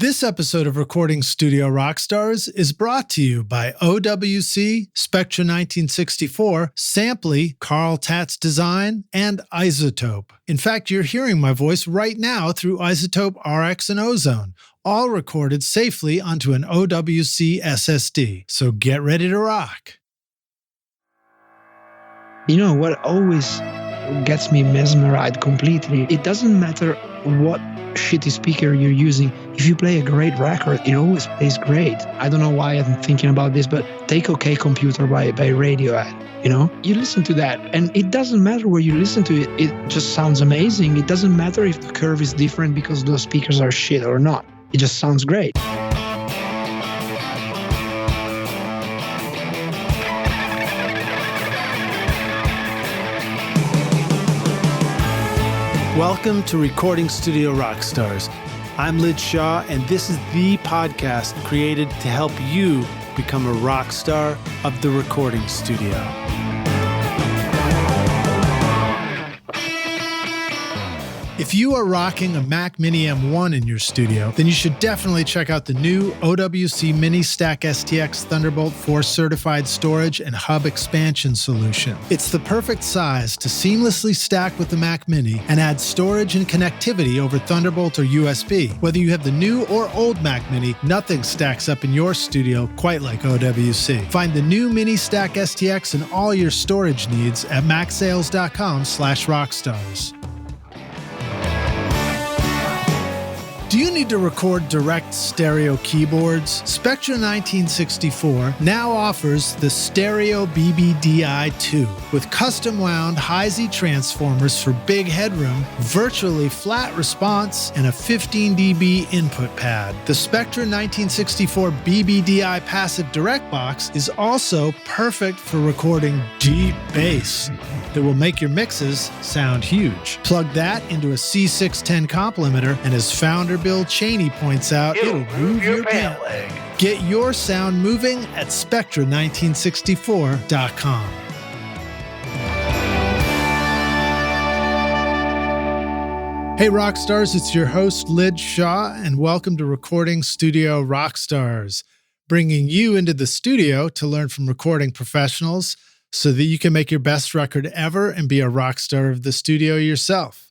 This episode of Recording Studio Rockstars is brought to you by OWC, Spectra 1964, Sampley, Carl Tatz Design, and iZotope. In fact, you're hearing my voice right now through iZotope RX and Ozone, all recorded safely onto an OWC SSD. So get ready to rock. You know what always gets me mesmerized completely? It doesn't matter what shitty speaker you're using. If you play a great record, it always plays great. I don't know why I'm thinking about this, but take OK Computer by Radiohead. You know, you listen to that and it doesn't matter where you listen to it. It just sounds amazing. It doesn't matter if the curve is different because those speakers are shit or not. It just sounds great. Welcome to Recording Studio Rockstars. I'm Lid Shaw, and this is the podcast created to help you become a rock star of the recording studio. If you are rocking a Mac Mini M1 in your studio, then you should definitely check out the new OWC Mini Stack STX Thunderbolt 4 certified storage and hub expansion solution. It's the perfect size to seamlessly stack with the Mac Mini and add storage and connectivity over Thunderbolt or USB. Whether you have the new or old Mac Mini, nothing stacks up in your studio quite like OWC. Find the new Mini Stack STX and all your storage needs at macsales.com/rockstars. Do you need to record direct stereo keyboards? Spectra 1964 now offers the Stereo BBDI-2 with custom wound high-Z transformers for big headroom, virtually flat response, and a 15 dB input pad. The Spectra 1964 BBDI passive direct box is also perfect for recording deep bass that will make your mixes sound huge. Plug that into a C610 complementer, and as founder Bill Cheney points out, it'll move your pant leg. Get your sound moving at Spectra1964.com. Hey Rockstars, it's your host Lid Shaw, and welcome to Recording Studio Rockstars, bringing you into the studio to learn from recording professionals so that you can make your best record ever and be a rock star of the studio yourself.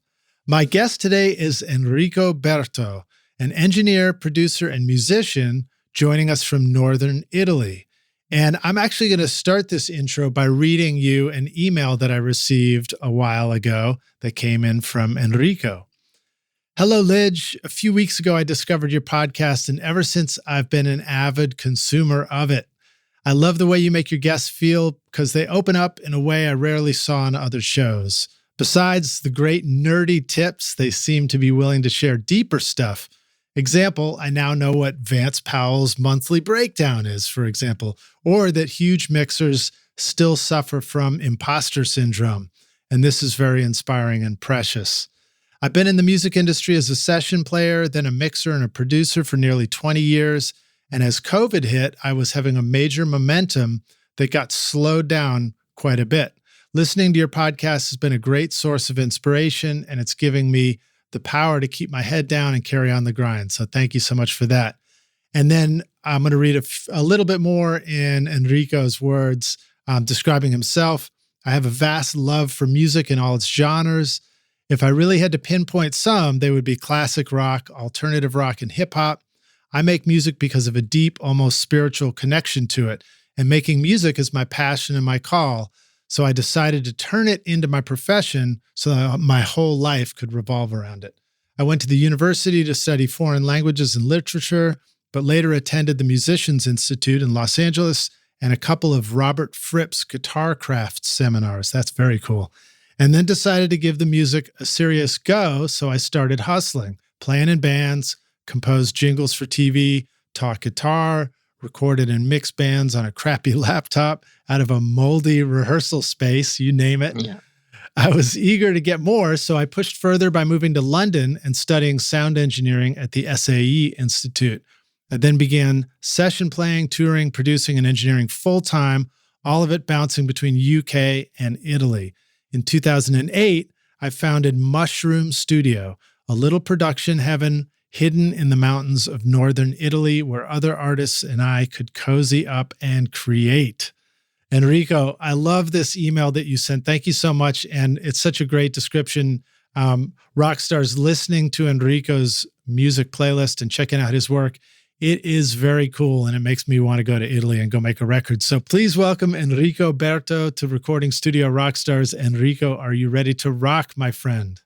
My guest today is Enrico Berto, an engineer, producer, and musician joining us from northern Italy. And I'm actually going to start this intro by reading you an email that I received a while ago that came in from Enrico. Hello, Lidge. A few weeks ago, I discovered your podcast, and ever since I've been an avid consumer of it. I love the way you make your guests feel because they open up in a way I rarely saw on other shows. Besides the great nerdy tips, they seem to be willing to share deeper stuff. Example, I now know what Vance Powell's monthly breakdown is, for example, or that huge mixers still suffer from impostor syndrome. And this is very inspiring and precious. I've been in the music industry as a session player, then a mixer and a producer for nearly 20 years. And as COVID hit, I was having a major momentum that got slowed down quite a bit. Listening to your podcast has been a great source of inspiration, and it's giving me the power to keep my head down and carry on the grind. So thank you so much for that. And then I'm going to read a little bit more in Enrico's words, describing himself. I have a vast love for music in all its genres. If I really had to pinpoint some, they would be classic rock, alternative rock, and hip hop. I make music because of a deep, almost spiritual connection to it, and making music is my passion and my call. So I decided to turn it into my profession so that my whole life could revolve around it. I went to the university to study foreign languages and literature, but later attended the Musicians Institute in Los Angeles and a couple of Robert Fripp's guitar craft seminars. That's very cool. And then decided to give the music a serious go, so I started hustling, playing in bands, composed jingles for TV, taught guitar, recorded and mixed bands on a crappy laptop out of a moldy rehearsal space, you name it. Yeah. I was eager to get more, so I pushed further by moving to London and studying sound engineering at the SAE Institute. I then began session playing, touring, producing, and engineering full-time, all of it bouncing between UK and Italy. In 2008, I founded Mushroom Studio, a little production heaven hidden in the mountains of northern Italy, where other artists and I could cozy up and create. Enrico, I love this email that you sent. Thank you so much. And it's such a great description. Rockstars listening to Enrico's music playlist and checking out his work. It is very cool, and it makes me want to go to Italy and go make a record. So please welcome Enrico Berto to Recording Studio Rockstars. Enrico, are you ready to rock, my friend?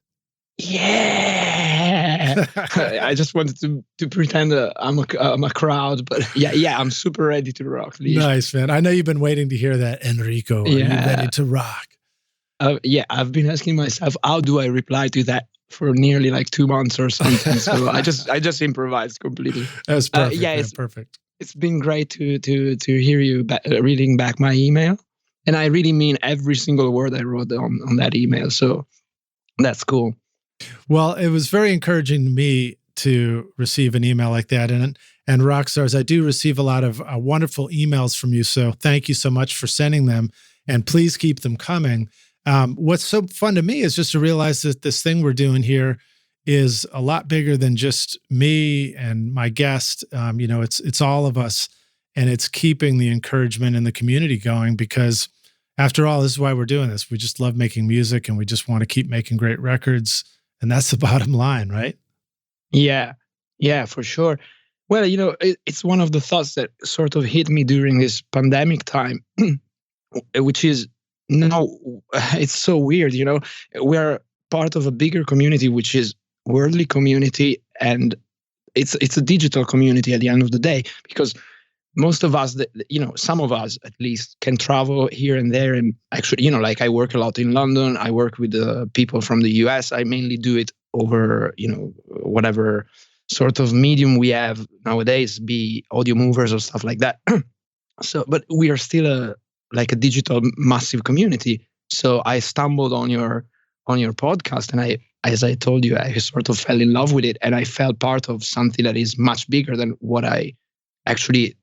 Yeah. I just wanted to pretend I'm a crowd, but yeah, I'm super ready to rock. Nice, man. I know you've been waiting to hear that. Enrico, are you ready to rock? Yeah, I've been asking myself, how do I reply to that for nearly like 2 months or something? So I just improvised completely. That's perfect. It's perfect. It's been great to hear you reading back my email, and I really mean every single word I wrote on that email. So that's cool. Well, it was very encouraging to me to receive an email like that. And Rockstars, I do receive a lot of wonderful emails from you. So thank you so much for sending them, and please keep them coming. What's so fun to me is just to realize that this thing we're doing here is a lot bigger than just me and my guest. It's all of us, and it's keeping the encouragement in the community going, because after all, this is why we're doing this. We just love making music, and we just want to keep making great records. And that's the bottom line, right? Yeah, for sure. Well, it's one of the thoughts that sort of hit me during this pandemic time, which is, it's so weird, we're part of a bigger community, which is worldly community, and it's a digital community at the end of the day, because most of us, some of us at least, can travel here and there. And actually, like I work a lot in London. I work with people from the US. I mainly do it over, whatever sort of medium we have nowadays, be audio movers or stuff like that. So, but we are still a digital massive community. So I stumbled on your podcast, and as I told you, I sort of fell in love with it, and I felt part of something that is much bigger than what I actually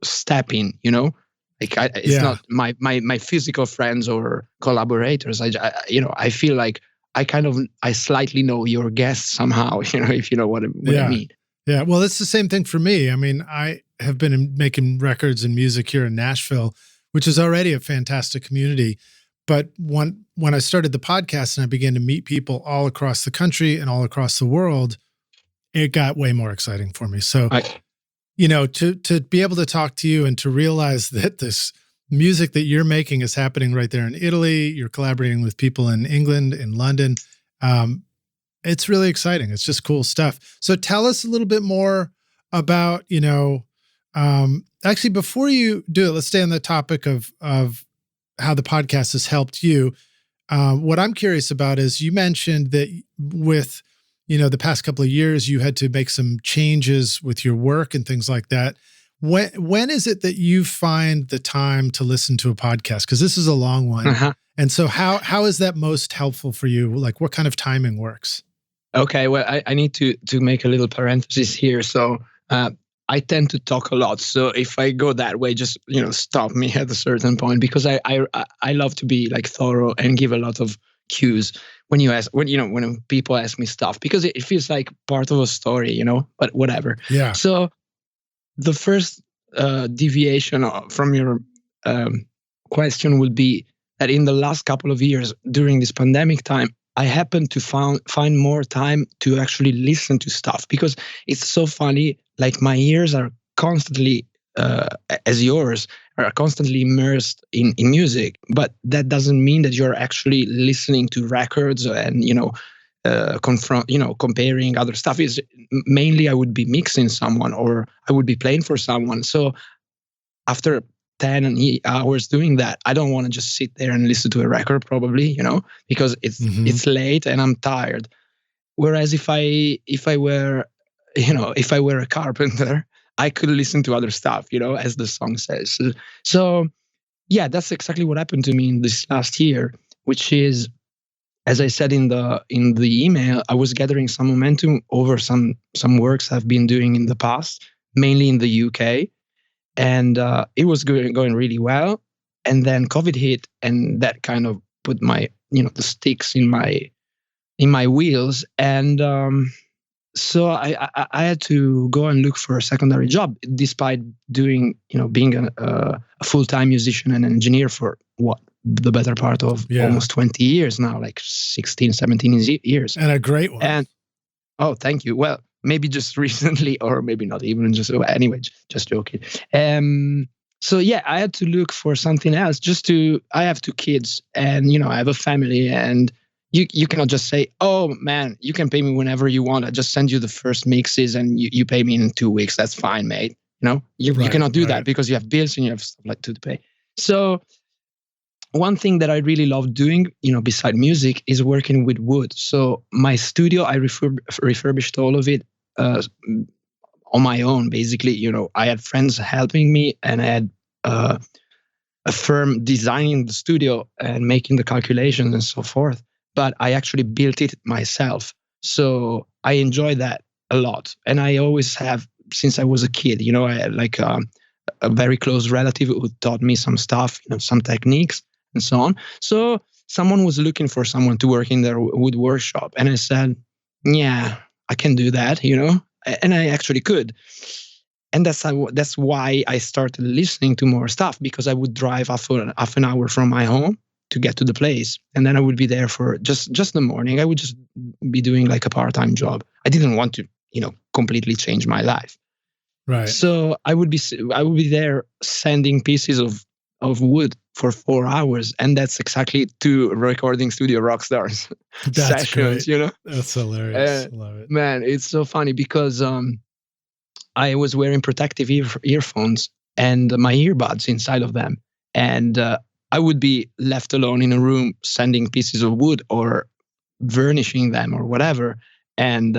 step in, it's not my physical friends or collaborators. I feel like I slightly know your guests somehow, if you know what I mean. Yeah. Well, it's the same thing for me. I mean, I have been making records and music here in Nashville, which is already a fantastic community. But when I started the podcast and I began to meet people all across the country and all across the world, it got way more exciting for me. So to be able to talk to you and to realize that this music that you're making is happening right there in Italy, you're collaborating with people in England, in London. It's really exciting. It's just cool stuff. So tell us a little bit more about, actually, before you do it, let's stay on the topic of how the podcast has helped you. What I'm curious about is, you mentioned that with the past couple of years, you had to make some changes with your work and things like that. When is it that you find the time to listen to a podcast? Because this is a long one. Uh-huh. And so how is that most helpful for you? Like, what kind of timing works? Okay, well, I need to make a little parenthesis here. So I tend to talk a lot. So if I go that way, just stop me at a certain point, because I love to be like thorough and give a lot of cues when people ask me stuff, because it feels like part of a story, but whatever. Yeah. So the first deviation from your question would be that in the last couple of years during this pandemic time, I happened to find more time to actually listen to stuff, because it's so funny. Like, my ears are constantly, as yours, are constantly immersed in music, but that doesn't mean that you're actually listening to records and comparing other stuff. Is mainly I would be mixing someone, or I would be playing for someone. So after 10 hours doing that, I don't want to just sit there and listen to a record, probably, because it's late and I'm tired. Whereas if I were a carpenter, I could listen to other stuff, as the song says. So yeah, that's exactly what happened to me in this last year, which is, as I said in the email, I was gathering some momentum over some works I've been doing in the past, mainly in the UK, and it was going really well. And then COVID hit, and that kind of put my the sticks in my wheels, and So I had to go and look for a secondary job, despite doing, being a full-time musician and engineer for the better part of almost 20 years now, like 16, 17 years. And a great one. And oh, thank you. Well, maybe just recently, or maybe not even just, anyway, just joking. So yeah, I had to look for something else I have 2 kids and, I have a family, and you cannot just say, oh man, you can pay me whenever you want. I just send you the first mixes and you pay me in 2 weeks. That's fine, mate. You cannot do that because you have bills and you have stuff like to pay. So one thing that I really love doing, beside music, is working with wood. So my studio, I refurbished all of it on my own, basically. I had friends helping me, and I had a firm designing the studio and making the calculations and so forth. But I actually built it myself. So I enjoy that a lot. And I always have, since I was a kid, I had like a very close relative who taught me some stuff, some techniques and so on. So someone was looking for someone to work in their wood workshop. And I said, yeah, I can do that, and I actually could. And that's why I started listening to more stuff, because I would drive half an hour from my home to get to the place. And then I would be there for just the morning. I would just be doing like a part-time job. I didn't want to, completely change my life. Right. So I would be there sanding pieces of wood for 4 hours. And that's exactly 2 recording studio rock stars sessions, great. That's hilarious. Love it. Man, it's so funny because I was wearing protective earphones and my earbuds inside of them. And I would be left alone in a room sanding pieces of wood or vernishing them or whatever. And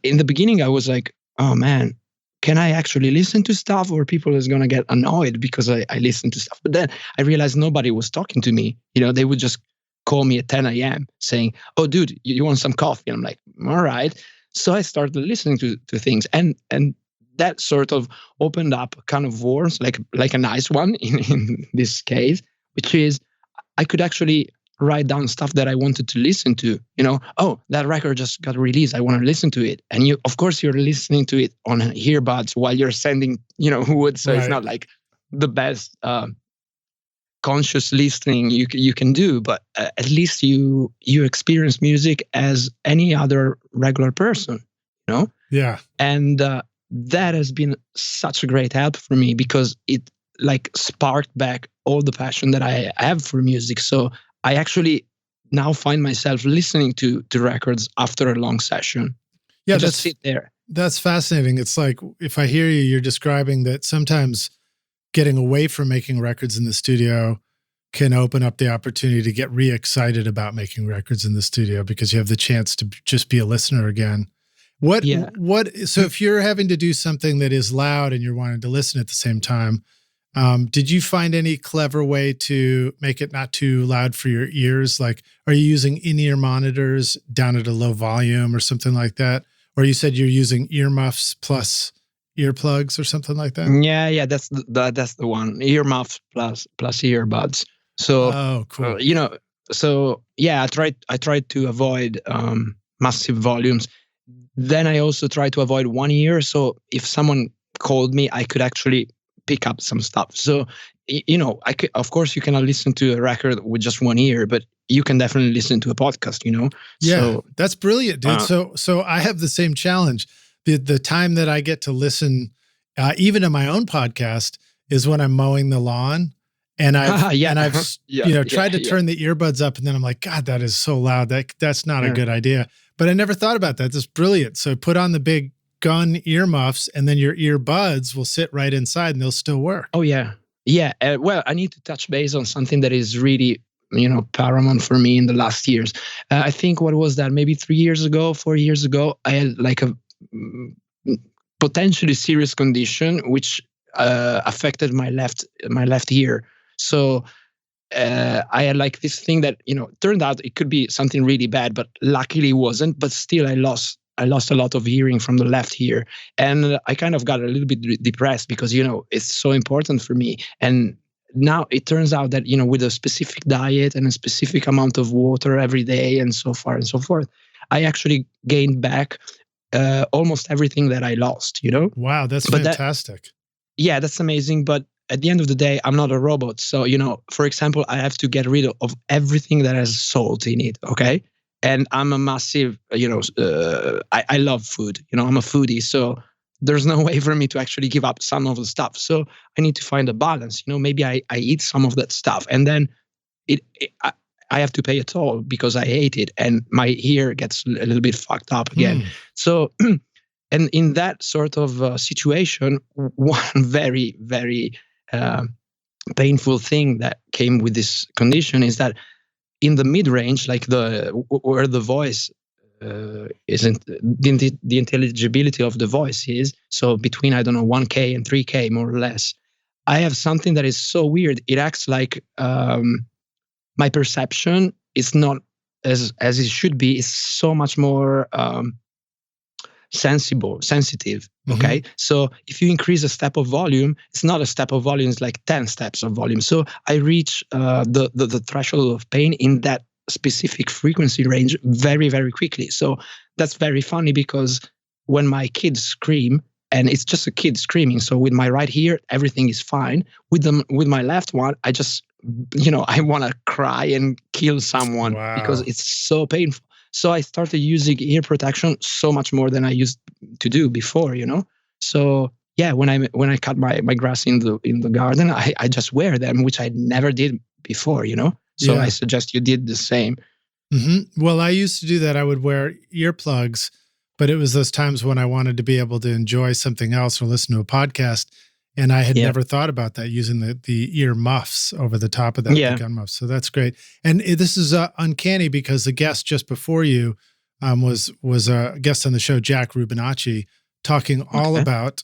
in the beginning, I was like, oh man, can I actually listen to stuff, or people is going to get annoyed because I listen to stuff? But then I realized nobody was talking to me. They would just call me at 10 a.m. saying, oh, dude, you want some coffee? And I'm like, all right. So I started listening to things. And that sort of opened up kind of worms, like a nice one in this case, which is I could actually write down stuff that I wanted to listen to. Oh, that record just got released. I want to listen to it. And of course, you're listening to it on earbuds while you're sending, wood. So It's not like the best conscious listening you can do, but at least you experience music as any other regular person, Yeah. And that has been such a great help for me, because it like sparked back all the passion that I have for music. So I actually now find myself listening to records after a long session. Yeah, just sit there. That's fascinating. It's like, if I hear you, you're describing that sometimes getting away from making records in the studio can open up the opportunity to get re-excited about making records in the studio, because you have the chance to just be a listener again. So if you're having to do something that is loud and you're wanting to listen at the same time, did you find any clever way to make it not too loud for your ears? Like, are you using in-ear monitors down at a low volume or something like that? Or you said you're using earmuffs plus earplugs or something like that? Yeah, that's the one. Earmuffs plus earbuds. So, oh, cool. So yeah, I tried to avoid massive volumes. Then I also try to avoid one ear. So if someone called me, I could actually pick up some stuff. So, of course you cannot listen to a record with just one ear, but you can definitely listen to a podcast, Yeah, so, that's brilliant, dude. So I have the same challenge. The time that I get to listen, even to my own podcast, is when I'm mowing the lawn. And I've tried to turn the earbuds up, and then I'm like, God, that is so loud. That's not a good idea. But I never thought about that. That's brilliant. So put on the big gun earmuffs, and then your earbuds will sit right inside and they'll still work. Oh yeah. Yeah. Well, I need to touch base on something that is really, paramount for me in the last years. I think, what was that? Maybe 4 years ago, I had like a potentially serious condition, which affected my left ear. So I had like this thing that, turned out it could be something really bad, but luckily it wasn't. But still, I lost a lot of hearing from the left ear. And I kind of got a little bit depressed because, it's so important for me. And now it turns out that, with a specific diet and a specific amount of water every day and so far and so forth, I actually gained back almost everything that I lost, Wow, that's But fantastic. Yeah, that's amazing. But at the end of the day, I'm not a robot. So, for example, I have to get rid of everything that has salt in it. Okay. And I'm a massive, I love food. I'm a foodie. So there's no way for me to actually give up some of the stuff. So I need to find a balance. Maybe I eat some of that stuff, and then I have to pay a toll because I hate it, and my ear gets a little bit fucked up again. So, and in that sort of situation, one very, very painful thing that came with this condition is that in the mid-range, like where the voice isn't, the intelligibility of the voice is, so between, I don't know, 1K and 3K, more or less, I have something that is so weird. It acts like my perception is not as it should be. It's so much more sensitive. Okay. So if you increase a step of volume, it's not a step of volume, it's like 10 steps of volume. So I reach the threshold of pain in that specific frequency range very, very quickly. So that's very funny, because when my kids scream, and it's just a kid screaming, so with my right ear, everything is fine. With my left one, I just, I want to cry and kill someone. Wow. Because it's so painful. So I started using ear protection so much more than I used to do before, So yeah, when I cut my grass in the garden, I just wear them, which I never did before, So I suggest you did the same. Well, I used to do that. I would wear earplugs, but it was those times when I wanted to be able to enjoy something else or listen to a podcast. And I had never thought about that, using the ear muffs over the top of that, the gun muffs. So that's great. And this is uncanny, because the guest just before you was a guest on the show, Jack Rubinacci, talking all about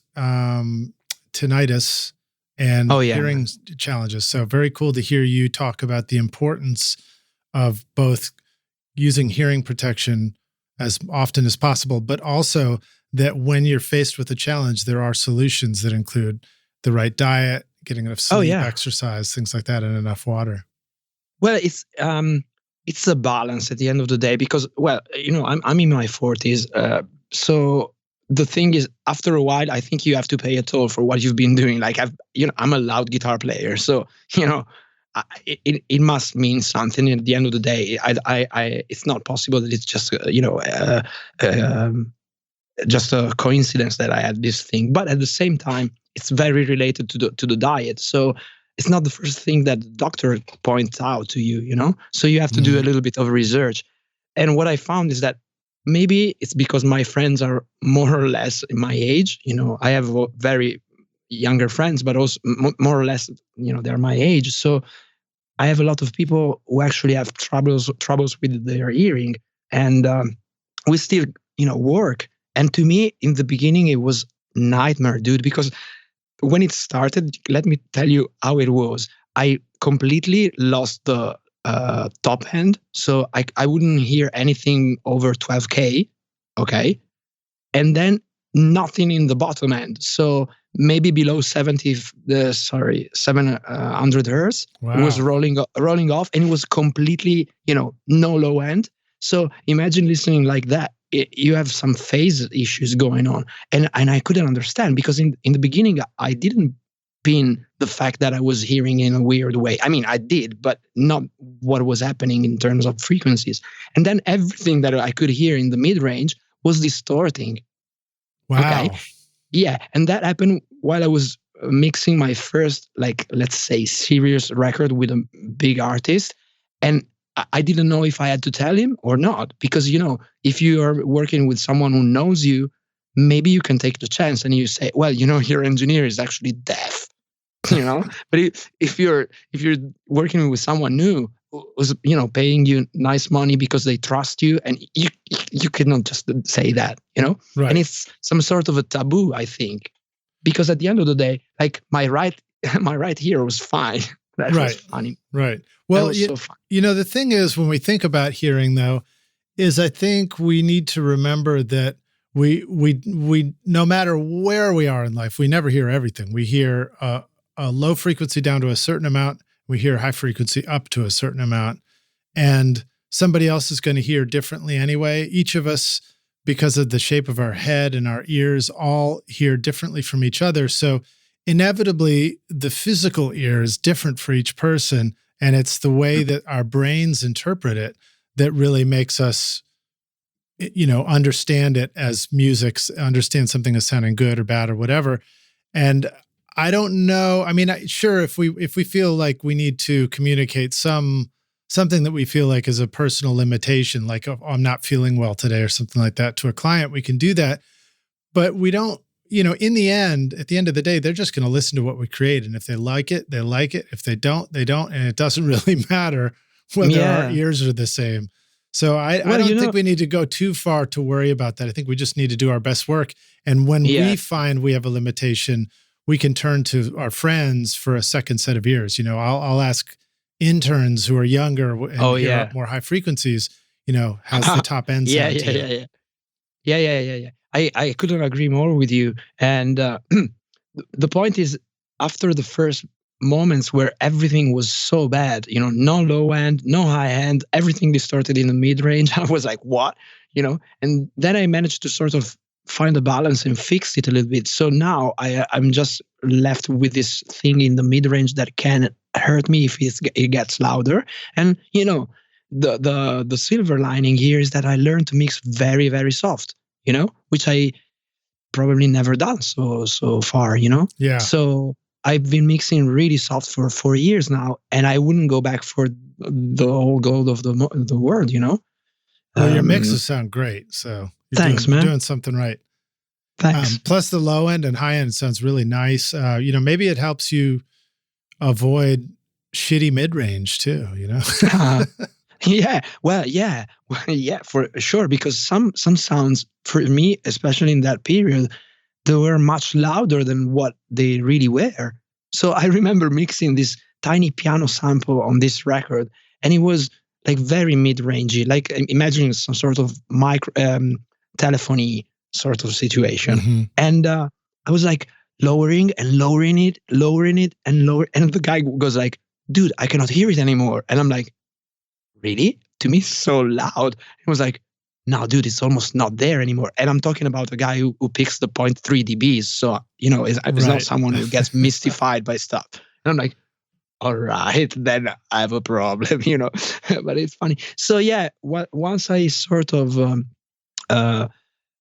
tinnitus and hearing challenges. So very cool to hear you talk about the importance of both using hearing protection as often as possible, but also that when you're faced with a challenge, there are solutions that include the right diet, getting enough sleep, exercise, things like that, and enough water. Well, it's a balance at the end of the day, because, well, I'm in my 40s. So the thing is, after a while, I think you have to pay a toll for what you've been doing. Like I'm a loud guitar player, so it must mean something at the end of the day. It's not possible that it's just just a coincidence that I had this thing. But at the same time, it's very related to the diet. So it's not the first thing that the doctor points out to you, So you have to do a little bit of research. And what I found is that maybe it's because my friends are more or less in my age. I have very younger friends, but also more or less, they're my age. So I have a lot of people who actually have troubles with their hearing, and we still, work. And to me, in the beginning, it was nightmare, dude, because when it started, let me tell you how it was. I completely lost the top end, so I wouldn't hear anything over 12K, okay? And then nothing in the bottom end. So maybe below 700 hertz. Wow. It was rolling off, and it was completely, no low end. So imagine listening like that. You have some phase issues going on. And I couldn't understand, because in the beginning, I didn't pin the fact that I was hearing in a weird way. I mean, I did, but not what was happening in terms of frequencies. And then everything that I could hear in the mid-range was distorting. Wow. Okay. Yeah. And that happened while I was mixing my first, like, let's say, serious record with a big artist. And I didn't know if I had to tell him or not, because, if you are working with someone who knows you, maybe you can take the chance and you say, well, your engineer is actually deaf, but if you're working with someone new who's, paying you nice money because they trust you, and you cannot just say that, Right. And it's some sort of a taboo, I think, because at the end of the day, like my right ear was fine. That was funny. Right. Well, the thing is, when we think about hearing, though, is I think we need to remember that we no matter where we are in life, we never hear everything. We hear a low frequency down to a certain amount. We hear high frequency up to a certain amount, and somebody else is going to hear differently anyway. Each of us because of the shape of our head and our ears all hear differently from each other. So inevitably, the physical ear is different for each person. And it's the way that our brains interpret it that really makes us, understand it as music, understand something as sounding good or bad or whatever. And I don't know. I mean, sure, if we feel like we need to communicate something that we feel like is a personal limitation, like, oh, I'm not feeling well today or something like that to a client, we can do that. But we don't, in the end, at the end of the day, they're just going to listen to what we create. And if they like it, they like it. If they don't, they don't. And it doesn't really matter whether our ears are the same. So I don't think we need to go too far to worry about that. I think we just need to do our best work. And when we find we have a limitation, we can turn to our friends for a second set of ears. I'll ask interns who are younger and hear more high frequencies, how's the top end sound to you? I couldn't agree more with you. And the point is, after the first moments where everything was so bad, no low end, no high end, everything distorted in the mid range, I was like, what? And then I managed to sort of find a balance and fix it a little bit. So now I'm just left with this thing in the mid range that can hurt me if it gets louder. And the silver lining here is that I learned to mix very, very soft, which I probably never done so far, Yeah. So I've been mixing really soft for 4 years now, and I wouldn't go back for the whole gold of the world, Well, your mixes sound great. So thanks, man. You're doing something right. Thanks. Plus the low end and high end sounds really nice. Maybe it helps you avoid shitty mid range too, Yeah, for sure. Because some sounds for me, especially in that period, they were much louder than what they really were. So I remember mixing this tiny piano sample on this record, and it was like very mid-rangey, like imagining some sort of micro telephony sort of situation. Mm-hmm. And I was like lowering and lowering it and lower, and the guy goes like, "Dude, I cannot hear it anymore." And I'm like, "Really? To me, it's so loud." He was like, "No, dude, it's almost not there anymore." And I'm talking about a guy who picks the 0.3 dBs. So, it's not someone who gets mystified by stuff. And I'm like, all right, then I have a problem, but it's funny. So yeah, once I sort of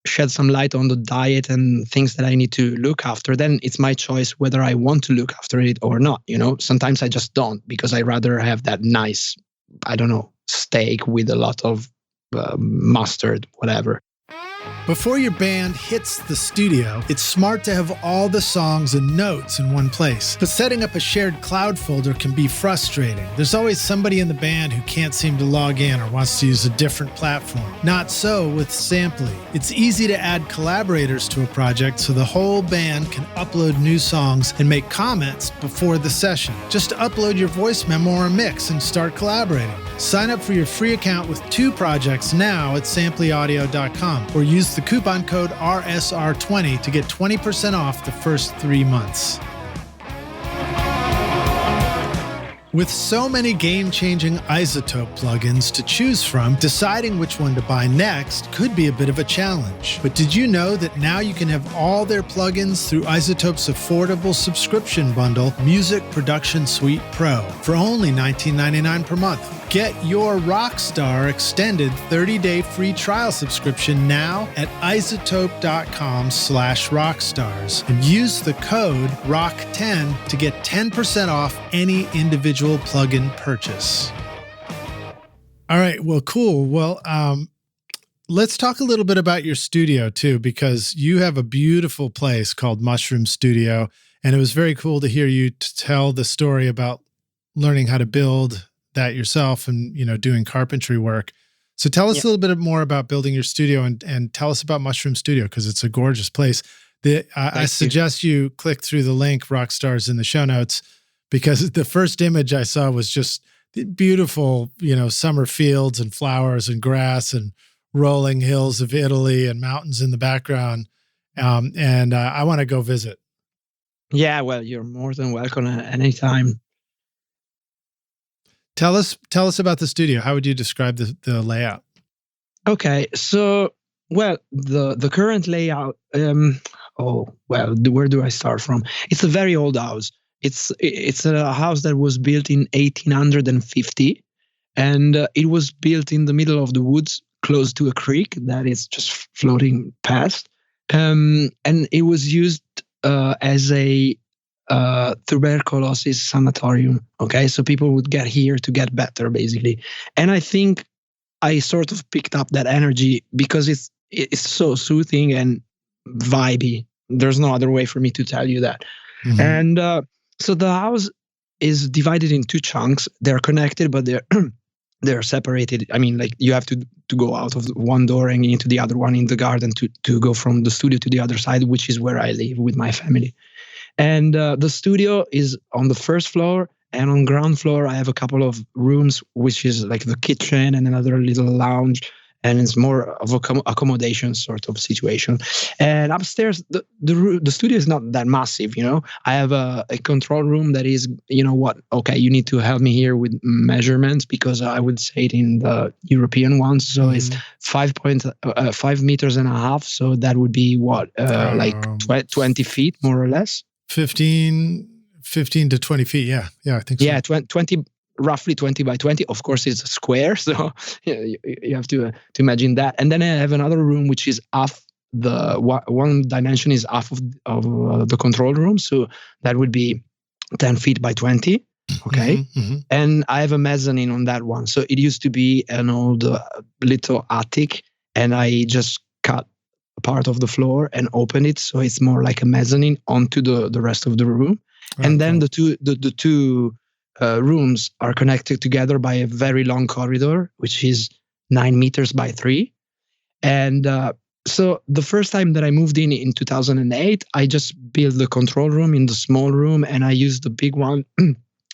shed some light on the diet and things that I need to look after, then it's my choice whether I want to look after it or not. Sometimes I just don't, because I rather have that nice, I don't know, steak with a lot of mustard, whatever. Before your band hits the studio, it's smart to have all the songs and notes in one place. But setting up a shared cloud folder can be frustrating. There's always somebody in the band who can't seem to log in or wants to use a different platform. Not so with Samply. It's easy to add collaborators to a project so the whole band can upload new songs and make comments before the session. Just upload your voice memo or mix and start collaborating. Sign up for your free account with 2 projects now at samplyaudio.com, or use the coupon code RSR20 to get 20% off the first 3 months. With so many game-changing iZotope plugins to choose from, deciding which one to buy next could be a bit of a challenge. But did you know that now you can have all their plugins through iZotope's affordable subscription bundle, Music Production Suite Pro, for only $19.99 per month? Get your Rockstar extended 30-day free trial subscription now at iZotope.com/rockstars and use the code ROCK10 to get 10% off any individual plugin purchase. All right, well, cool. Well, let's talk a little bit about your studio too, because you have a beautiful place called Mushroom Studio, and it was very cool to hear you tell the story about learning how to build that yourself and, doing carpentry work. So tell us a little bit more about building your studio and tell us about Mushroom Studio, because it's a gorgeous place. I suggest you click through the link, Rockstars, in the show notes, because the first image I saw was just beautiful, summer fields and flowers and grass and rolling hills of Italy and mountains in the background. And I want to go visit. Yeah, well, you're more than welcome at any time. Tell us about the studio. How would you describe the layout? Okay, so Well, the current layout. Where do I start from? It's a very old house. It's a house that was built in 1850, and it was built in the middle of the woods, close to a creek that is just floating past. And it was used as a tuberculosis sanatorium. Okay, so people would get here to get better, basically. And I think I sort of picked up that energy because it's so soothing and vibey. There's no other way for me to tell you that. Mhm. And so the house is divided in two chunks. They're connected, but they're separated. I mean, like you have to go out of one door and into the other one in the garden to go from the studio to the other side, which is where I live with my family. And the studio is on the first floor, and on ground floor I have a couple of rooms, which is like the kitchen and another little lounge, and it's more of a accommodation sort of situation. And upstairs, the studio is not that massive, you know. I have a control room that is, you know what? Okay, you need to help me here with measurements because I would say it in the European ones. So it's 5 meters and a half. So that would be what, 20 feet more or less. 15 to 20 feet. Yeah, I think so. Yeah, 20, roughly 20 by 20. Of course, it's a square, so you have to imagine that. And then I have another room which is half the one dimension is half of the control room, so that would be 10 feet by 20. Okay, and I have a mezzanine on that one. So it used to be an old little attic, and I just cut part of the floor and open it, so it's more like a mezzanine onto the rest of the room. And then the two rooms are connected together by a very long corridor, which is 9 meters by 3. And so the first time that I moved in 2008, I just built the control room in the small room, and I used the big one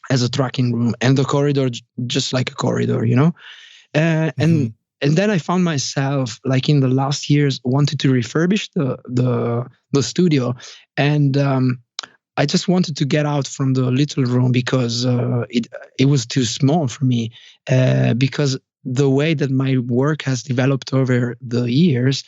as a tracking room, and the corridor just like a corridor, you know. And then I found myself, like in the last years, wanted to refurbish the studio, and I just wanted to get out from the little room because it was too small for me. Because the way that my work has developed over the years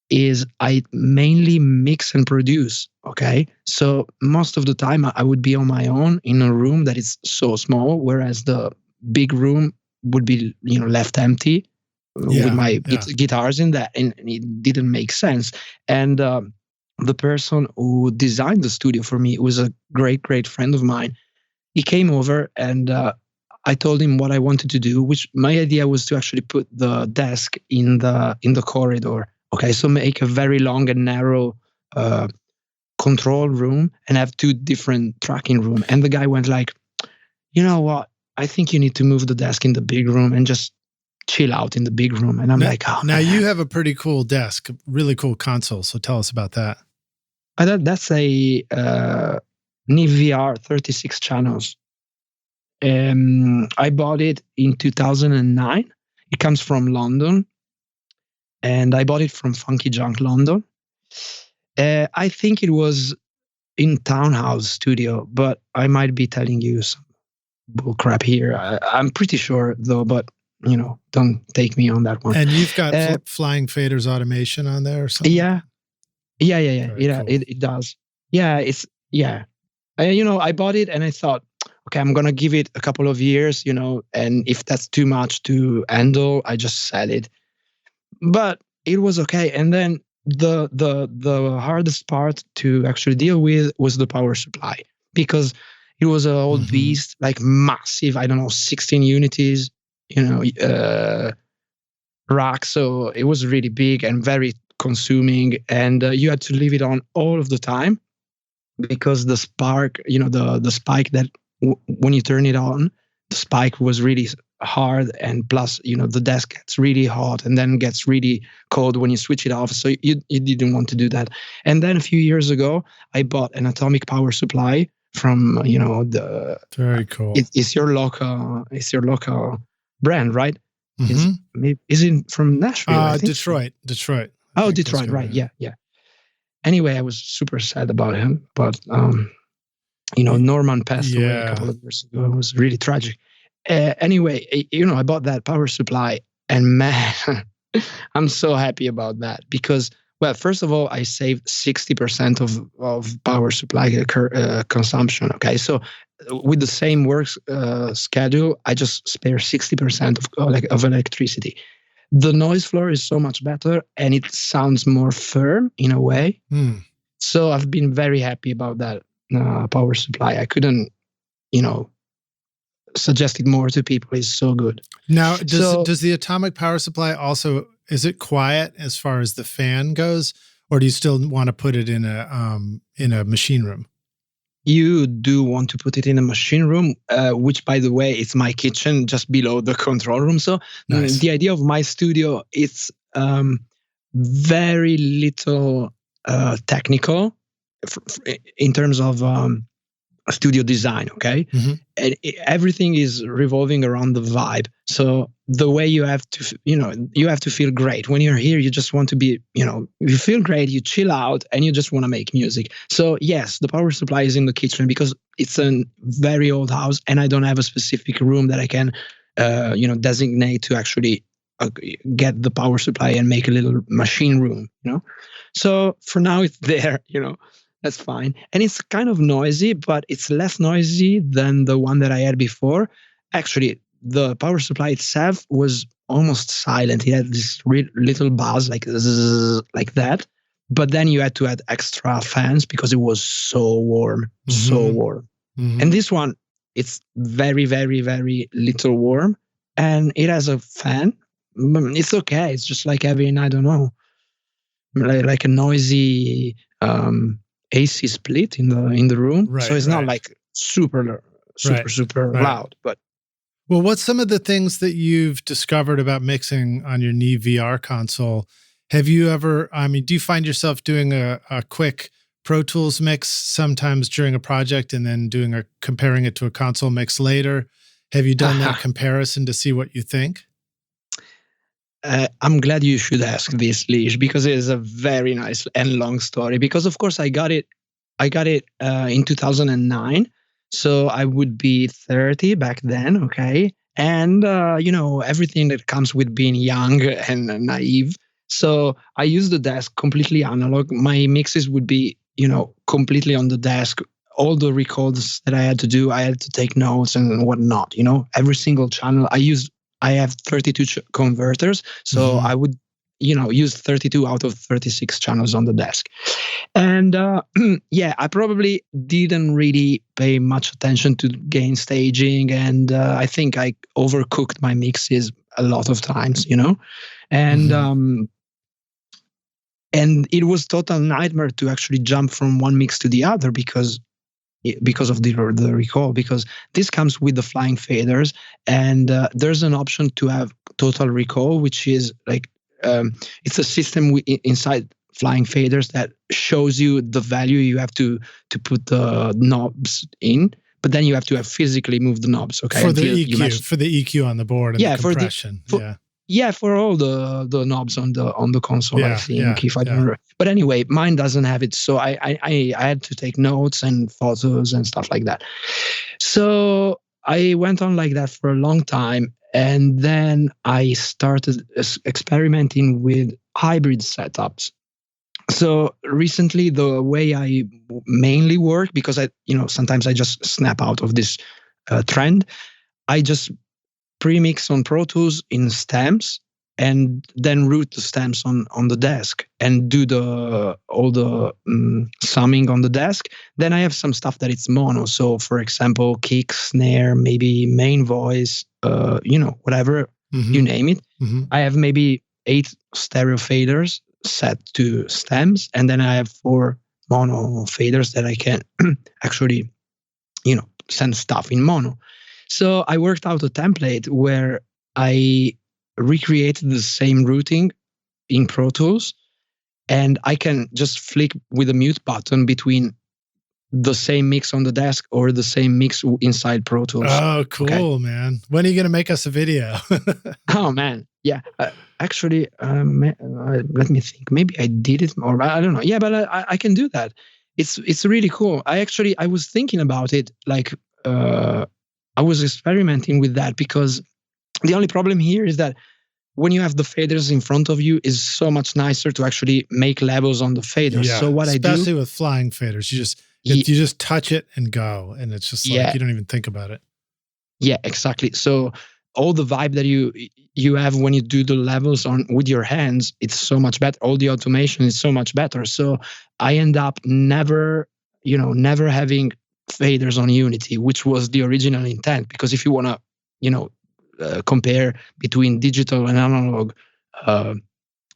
is I mainly mix and produce. Okay, so most of the time I would be on my own in a room that is so small, whereas the big room would be, you know, left empty. With my guitars in that, and it didn't make sense. And the person who designed the studio for me was a great friend of mine. He came over, and I told him what I wanted to do, which my idea was to actually put the desk in the corridor. Okay, so make a very long and narrow control room and have two different tracking room. And the guy went like, you know what? I think you need to move the desk in the big room and just chill out in the big room. And I'm now you have a pretty cool desk, really cool console. So tell us about that. That's a Neve VR 36 channels. I bought it in 2009. It comes from London, and I bought it from Funky Junk London. I think it was in Townhouse Studio, but I might be telling you some bullcrap here. I'm pretty sure though, but you know, don't take me on that one. And you've got flying faders automation on there or something? Yeah. Cool. It does. Yeah, you know, I bought it and I thought, okay, I'm gonna give it a couple of years, you know, and if that's too much to handle, I just sell it. But it was okay. And then the hardest part to actually deal with was the power supply, because it was an old beast, like massive, I don't know, 16 unities, you know, rack. So it was really big and very consuming, and you had to leave it on all of the time because the spark, you know, the spike that when you turn it on, the spike was really hard, and plus, you know, the desk gets really hot and then gets really cold when you switch it off. So you didn't want to do that. And then a few years ago, I bought an atomic power supply from, you know, the very cool. It's your local brand, right? Is it from Nashville? Detroit. Oh, Detroit, right? Yeah. Anyway, I was super sad about him, but you know, Norman passed away a couple of years ago. It was really tragic. Anyway, you know, I bought that power supply, and man, I'm so happy about that because, well, first of all, I saved 60% of power supply consumption. Okay, so with the same work schedule, I just spare 60% of electricity. The noise floor is so much better, and it sounds more firm in a way. So I've been very happy about that power supply. I couldn't, suggest it more to people. It's so good. Now, does the atomic power supply also, is it quiet as far as the fan goes, or do you still want to put it in a machine room? You do want to put it in a machine room, which, by the way, is my kitchen just below the control room. So nice. The idea of my studio, it's very little technical in terms of studio design, okay? And everything is revolving around the vibe. So the way you have to, you have to feel great. When you're here, you just want to be, you feel great, you chill out, and you just want to make music. So yes, the power supply is in the kitchen because it's a very old house, and I don't have a specific room that I can, designate to actually get the power supply and make a little machine room, So for now, it's there, That's fine. And it's kind of noisy, but it's less noisy than the one that I had before. Actually, the power supply itself was almost silent. It had this little buzz like that. But then you had to add extra fans because it was so warm, so warm. And this one, it's very, very, very little warm. And it has a fan. It's okay. It's just like having, I don't know, like a noisy AC split in the room, right, so it's not like super loud. But well, what's some of the things that you've discovered about mixing on your Neve VR console? Have you ever? Do you find yourself doing a quick Pro Tools mix sometimes during a project, and then comparing it to a console mix later? Have you done that comparison to see what you think? I'm glad you should ask this, Lish, because it is a very nice and long story. Because of course I got it in 2009, so I would be 30 back then. Okay, and everything that comes with being young and naive. So I used the desk completely analog. My mixes would be completely on the desk. All the records that I had to do, I had to take notes and whatnot. Every single channel I have 32 converters, so I would, use 32 out of 36 channels on the desk. And I probably didn't really pay much attention to gain staging, and I think I overcooked my mixes a lot of times, and it was total nightmare to actually jump from one mix to the other because of the recall, because this comes with the flying faders, and there's an option to have total recall, which is like it's a system inside flying faders that shows you the value you have to put the knobs in, but then you have to have physically move the knobs, okay, for the EQ on the board and the compression. For all the knobs on the console, I think, if I don't remember. But anyway, mine doesn't have it, so I had to take notes and photos and stuff like that. So I went on like that for a long time, and then I started experimenting with hybrid setups. So recently, the way I mainly work, because sometimes I just snap out of this trend, I just premix on Pro Tools in stems, and then route the stems on the desk and do all the summing on the desk. Then I have some stuff that it's mono. So for example, kick, snare, maybe main voice, whatever, you name it. I have maybe 8 stereo faders set to stems, and then I have 4 mono faders that I can actually, send stuff in mono. So I worked out a template where I recreated the same routing in Pro Tools, and I can just flick with a mute button between the same mix on the desk or the same mix inside Pro Tools. Oh, cool, man. When are you going to make us a video? Oh, man. Yeah. Actually, let me think. Maybe I did it, or I don't know. Yeah, but I can do that. It's really cool. I was thinking about it, like I was experimenting with that, because the only problem here is that when you have the faders in front of you, it's so much nicer to actually make levels on the faders. Yeah, so what I do, especially with flying faders, you just touch it and go, and it's just like you don't even think about it. Yeah, exactly. So all the vibe that you have when you do the levels on with your hands, it's so much better. All the automation is so much better. So I end up never having faders on Unity, which was the original intent. Because if you want to, compare between digital and analog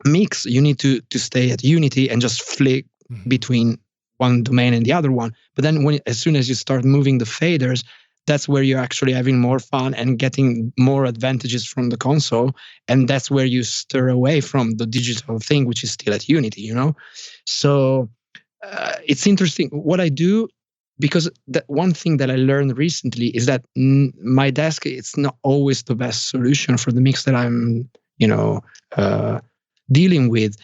mix, you need to stay at Unity and just flick between one domain and the other one. But then as soon as you start moving the faders, that's where you're actually having more fun and getting more advantages from the console. And that's where you stir away from the digital thing, which is still at Unity, So it's interesting what I do, because that one thing that I learned recently is that my desk, it's not always the best solution for the mix that I'm, dealing with.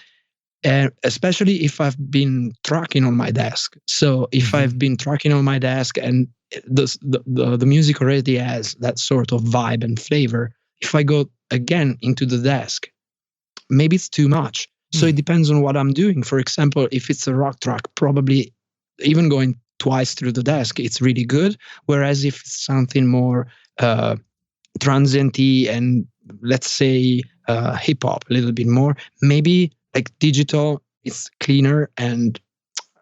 Especially if I've been tracking on my desk. So if I've been tracking on my desk and the music already has that sort of vibe and flavor, if I go again into the desk, maybe it's too much. So it depends on what I'm doing. For example, if it's a rock track, probably even going twice through the desk, it's really good. Whereas if it's something more transient-y and let's say hip hop a little bit more, maybe like digital, it's cleaner and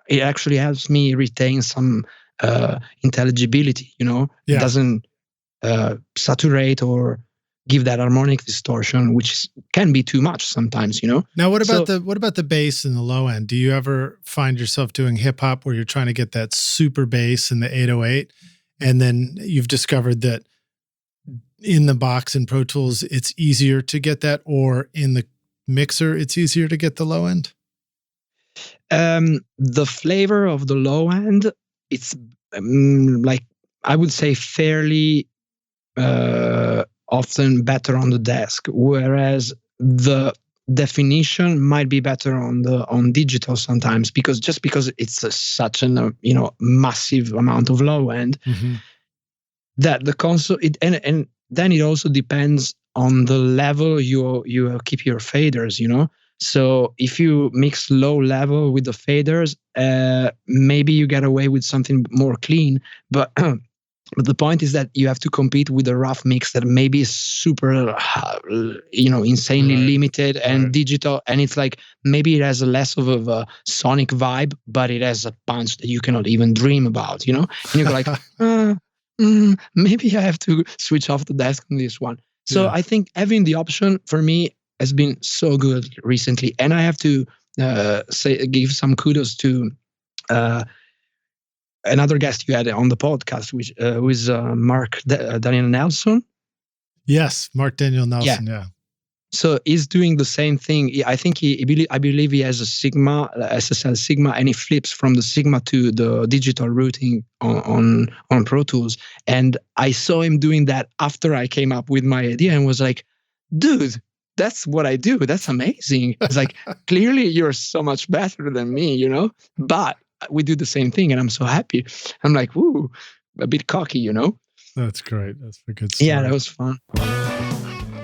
it actually helps me retain some intelligibility, It doesn't saturate or give that harmonic distortion, which can be too much sometimes, Now, what about the bass in the low end? Do you ever find yourself doing hip hop where you're trying to get that super bass in the 808, and then you've discovered that in the box in Pro Tools it's easier to get that, or in the mixer it's easier to get the low end? The flavor of the low end, it's like I would say fairly often better on the desk, whereas the definition might be better on digital sometimes, because it's such an massive amount of low end that the console and then it also depends on the level you keep your faders, So if you mix low level with the faders, maybe you get away with something more clean. But the point is that you have to compete with a rough mix that maybe is super, insanely limited and digital. And it's like maybe it has less of a sonic vibe, but it has a punch that you cannot even dream about, And you go like, maybe I have to switch off the desk on this one. So I think having the option for me has been so good recently. And I have to give some kudos to another guest you had on the podcast, which was Mark Daniel Nelson. Yes, Mark Daniel Nelson, yeah. So he's doing the same thing. I think I believe he has a Sigma, SSL Sigma, and he flips from the Sigma to the digital routing on Pro Tools. And I saw him doing that after I came up with my idea and was like, dude, that's what I do. That's amazing. It's like, clearly you're so much better than me, but we do the same thing and I'm so happy. I'm like, ooh, a bit cocky, That's great. That's a good story. Yeah, that was fun.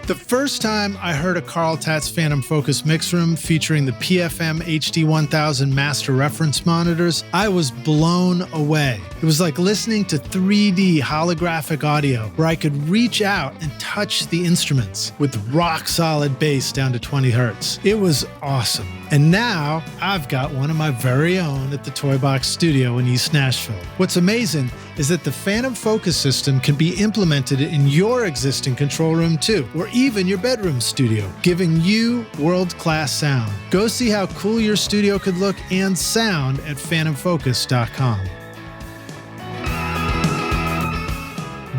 The first time I heard a Carl Tatz Phantom Focus mix room featuring the PFM HD1000 master reference monitors, I was blown away. It was like listening to 3D holographic audio where I could reach out and touch the instruments with rock solid bass down to 20 hertz. It was awesome. And now I've got one of my very own at the Toy Box Studio in East Nashville. What's amazing is that the Phantom Focus system can be implemented in your existing control room too, or even your bedroom studio, giving you world-class sound. Go see how cool your studio could look and sound at phantomfocus.com.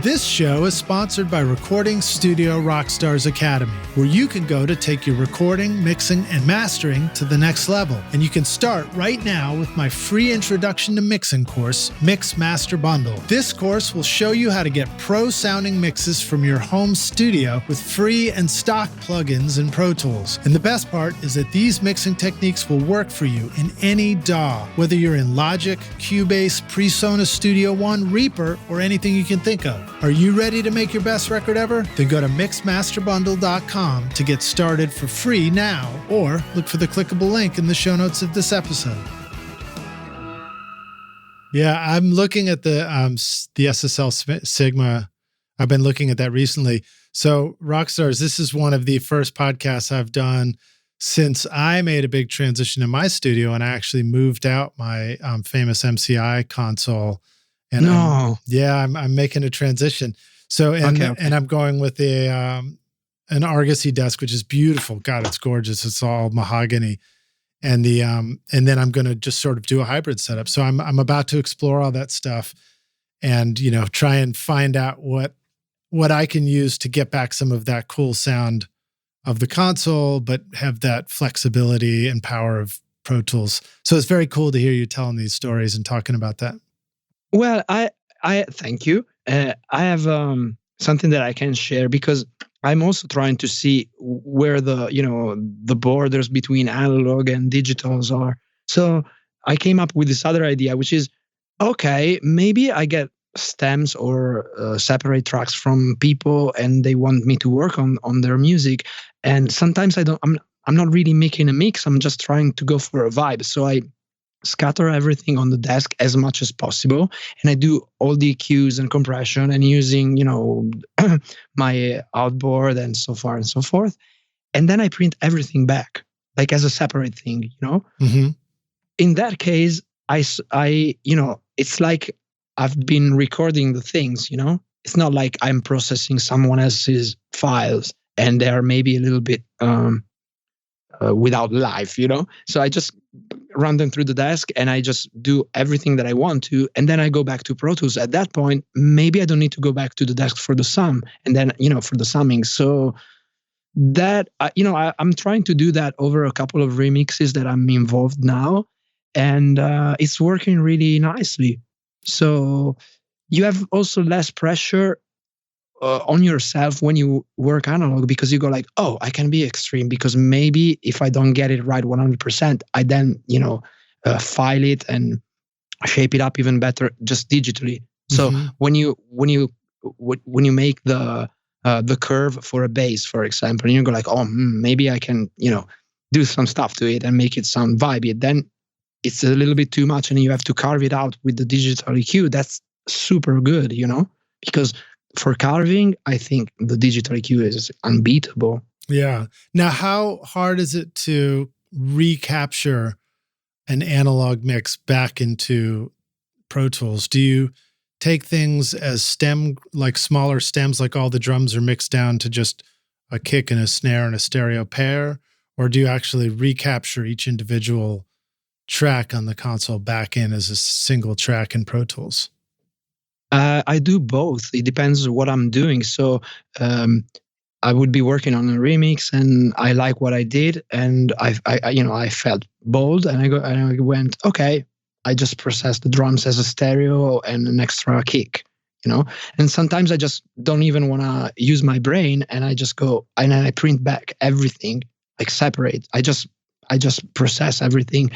This show is sponsored by Recording Studio Rockstars Academy, where you can go to take your recording, mixing, and mastering to the next level. And you can start right now with my free Introduction to Mixing course, Mix Master Bundle. This course will show you how to get pro-sounding mixes from your home studio with free and stock plugins in Pro Tools. And the best part is that these mixing techniques will work for you in any DAW, whether you're in Logic, Cubase, PreSonus Studio One, Reaper, or anything you can think of. Are you ready to make your best record ever? Then go to mixmasterbundle.com to get started for free now, or look for the clickable link in the show notes of this episode. Yeah, I'm looking at the SSL Sigma. I've been looking at that recently. So Rockstars, this is one of the first podcasts I've done since I made a big transition in my studio, and I actually moved out my famous MCI console. And I'm making a transition. So, and I'm going with an Argosy desk, which is beautiful. God, it's gorgeous. It's all mahogany. And and then I'm going to just sort of do a hybrid setup. So I'm about to explore all that stuff and, try and find out what I can use to get back some of that cool sound of the console, but have that flexibility and power of Pro Tools. So it's very cool to hear you telling these stories and talking about that. Well, I thank you. I have something that I can share because I'm also trying to see where the borders between analog and digitals are. So I came up with this other idea, which is, okay, maybe I get stems or separate tracks from people, and they want me to work on their music. And sometimes I'm not really making a mix. I'm just trying to go for a vibe. So I scatter everything on the desk as much as possible, and I do all the EQs and compression and using my outboard and so far and so forth, and then I print everything back like as a separate thing. Mm-hmm. In that case, I it's like I've been recording the things. It's not like I'm processing someone else's files and they are maybe a little bit without life. So I just run them through the desk and I just do everything that I want to. And then I go back to Pro Tools. At that point, maybe I don't need to go back to the desk for the sum and then, for the summing. So that, I'm trying to do that over a couple of remixes that I'm involved now. And it's working really nicely. So you have also less pressure on yourself when you work analog, because you go like, oh, I can be extreme because maybe if I don't get it right 100%, I then, file it and shape it up even better just digitally. So when you make the curve for a bass, for example, and you go like, oh, maybe I can, do some stuff to it and make it sound vibey, then it's a little bit too much and you have to carve it out with the digital EQ. That's super good, because for carving, I think the digital EQ is unbeatable. Yeah. Now, how hard is it to recapture an analog mix back into Pro Tools? Do you take things as smaller stems, like all the drums are mixed down to just a kick and a snare and a stereo pair? Or do you actually recapture each individual track on the console back in as a single track in Pro Tools? I do both. It depends what I'm doing. So I would be working on a remix, and I like what I did, and I felt bold, and I went, okay, I just process the drums as a stereo and an extra kick, And sometimes I just don't even want to use my brain, and I just go and I print back everything, like separate. I just process everything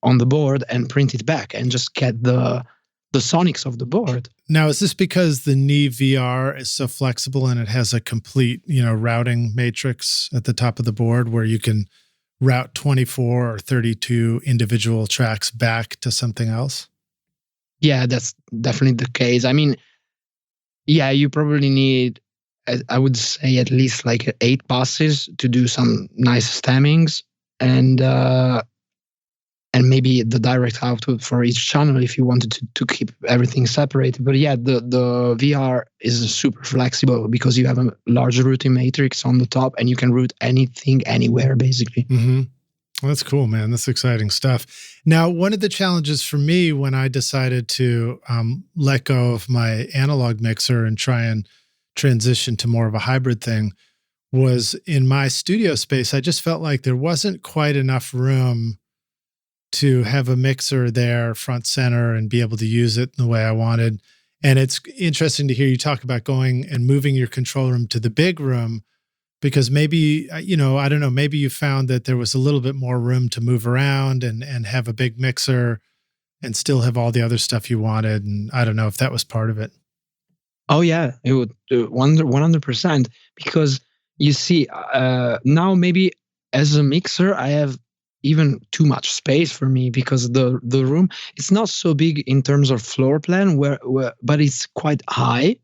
on the board and print it back, and just get the sonics of the board. Now, is this because the Neve VR is so flexible and it has a complete, routing matrix at the top of the board where you can route 24 or 32 individual tracks back to something else? Yeah, that's definitely the case. I mean, yeah, you probably need, I would say, at least like 8 passes to do some nice stemmings, and maybe the direct output for each channel if you wanted to keep everything separated. But yeah, the VR is super flexible because you have a large routing matrix on the top and you can route anything anywhere, basically. Mm-hmm. Well, that's cool, man. That's exciting stuff. Now, one of the challenges for me when I decided to let go of my analog mixer and try and transition to more of a hybrid thing was in my studio space. I just felt like there wasn't quite enough room to have a mixer there front center and be able to use it the way I wanted. And it's interesting to hear you talk about going and moving your control room to the big room, because maybe, I don't know, maybe you found that there was a little bit more room to move around and have a big mixer and still have all the other stuff you wanted. And I don't know if that was part of it. Oh yeah, it would 100%, because you see, now maybe as a mixer, I have even too much space for me, because the room, it's not so big in terms of floor plan, but it's quite high,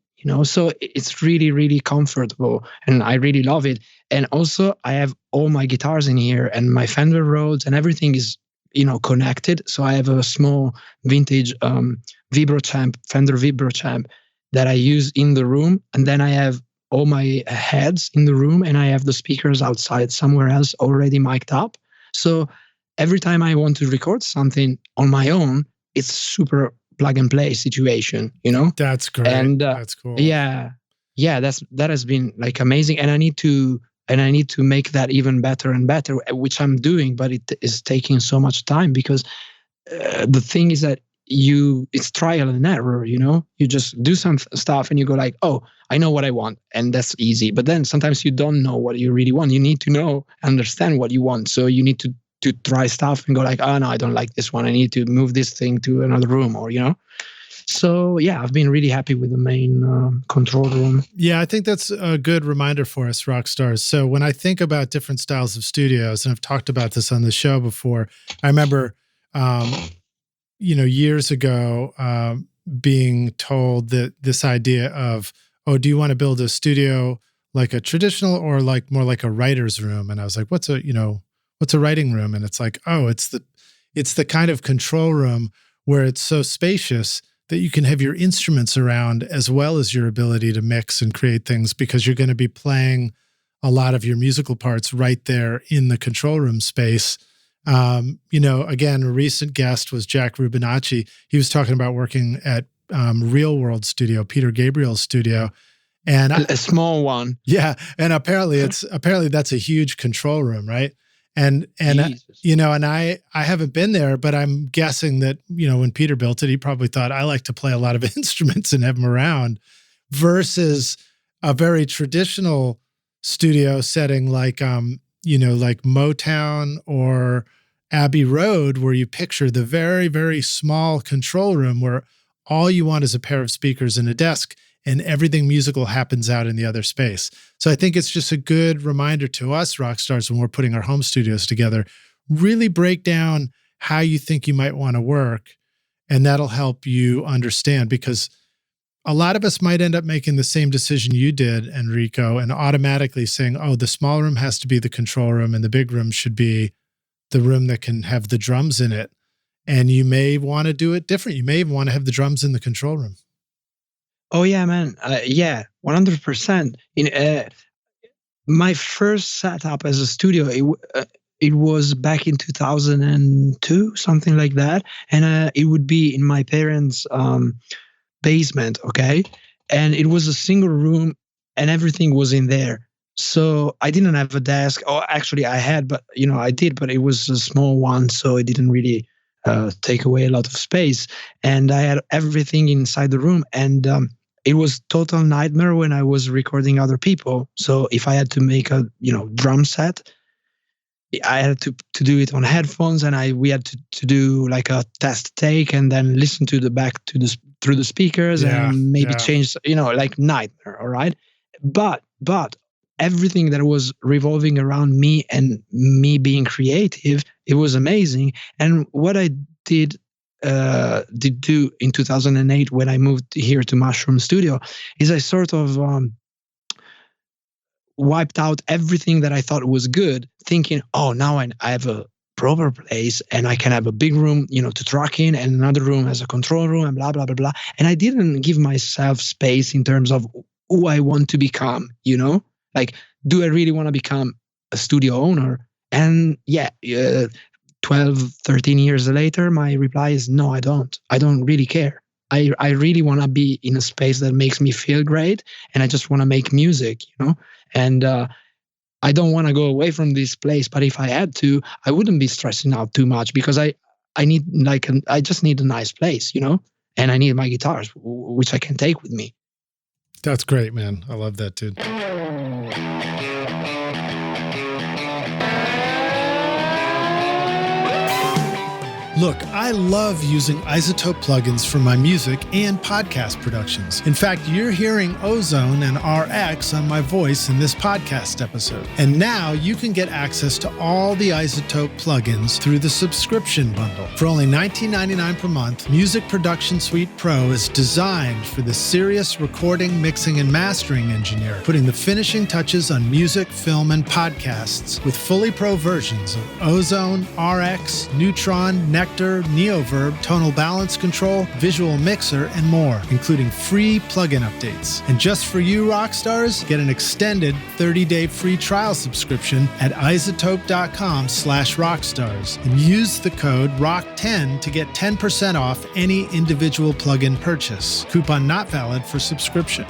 so it's really really comfortable, and I really love it. And also I have all my guitars in here, and my Fender Rhodes, and everything is connected. So I have a small vintage Fender Vibro champ that I use in the room, and then I have all my heads in the room, and I have the speakers outside somewhere else already mic'd up. So every time I want to record something on my own, it's super plug and play situation, That's great. And that's cool. yeah, that has been like amazing, and I need to make that even better and better, which I'm doing, but it is taking so much time, because the thing is that it's trial and error. You just do some stuff and you go like, oh, I know what I want, and that's easy. But then sometimes you don't know what you really want. You need to understand what you want, so you need to try stuff and go like, oh no, I don't like this one, I need to move this thing to another room, or so yeah, I've been really happy with the main control room. Yeah, I think that's a good reminder for us rock stars. So when I think about different styles of studios, and I've talked about this on the show before, I remember years ago, being told that this idea of, oh, do you want to build a studio like a traditional, or like more like a writer's room? And I was like, what's a writing room? And it's like, oh, it's the kind of control room where it's so spacious that you can have your instruments around, as well as your ability to mix and create things, because you're going to be playing a lot of your musical parts right there in the control room space. Again, a recent guest was Jack Rubinacci. He was talking about working at Real World Studio, Peter Gabriel's studio, and a small one. Yeah, and apparently that's a huge control room, right? And I haven't been there, but I'm guessing that when Peter built it, he probably thought, I like to play a lot of instruments and have them around, versus a very traditional studio setting like like Motown or Abbey Road, where you picture the very, very small control room where all you want is a pair of speakers and a desk, and everything musical happens out in the other space. So I think it's just a good reminder to us rock stars, when we're putting our home studios together, really break down how you think you might want to work, and that'll help you understand, because a lot of us might end up making the same decision you did, Enrico, and automatically saying, oh, the small room has to be the control room and the big room should be the room that can have the drums in it. And you may want to do it different. You may even want to have the drums in the control room. Oh yeah, man. Yeah, 100%. My first setup as a studio, it was back in 2002, something like that. And it would be in my parents' basement, okay? And it was a single room, and everything was in there. So I didn't have a desk. Oh, actually I had, but I did, but it was a small one, so it didn't really take away a lot of space. And I had everything inside the room, and it was total nightmare when I was recording other people. So if I had to make a drum set, I had to do it on headphones, and we had to do like a test take, and then listen to through the speakers, and maybe change, like nightmare. All right, but everything that was revolving around me and me being creative, it was amazing. And what I did do in 2008 when I moved here to Mushroom Studio is I sort of wiped out everything that I thought was good, thinking, oh, now I have a proper place, and I can have a big room, to track in, and another room as a control room, and blah, blah, blah, blah. And I didn't give myself space in terms of who I want to become, like, do I really want to become a studio owner? And 12, 13 years later, my reply is no, I don't. I don't really care. I really want to be in a space that makes me feel great, and I just want to make music, and I don't want to go away from this place. But if I had to, I wouldn't be stressing out too much, because I need I just need a nice place, and I need my guitars, which I can take with me. That's great, man. I love that, dude. Look, I love using iZotope plugins for my music and podcast productions. In fact, you're hearing Ozone and RX on my voice in this podcast episode. And now you can get access to all the iZotope plugins through the subscription bundle. For only $19.99 per month, Music Production Suite Pro is designed for the serious recording, mixing, and mastering engineer, putting the finishing touches on music, film, and podcasts with fully pro versions of Ozone, RX, Neutron, Nectar, Neoverb, tonal balance control, visual mixer, and more, including free plugin updates. And just for you rock stars, get an extended 30-day free trial subscription at iZotope.com/rockstars and use the code ROCK10 to get 10% off any individual plugin purchase. Coupon not valid for subscription.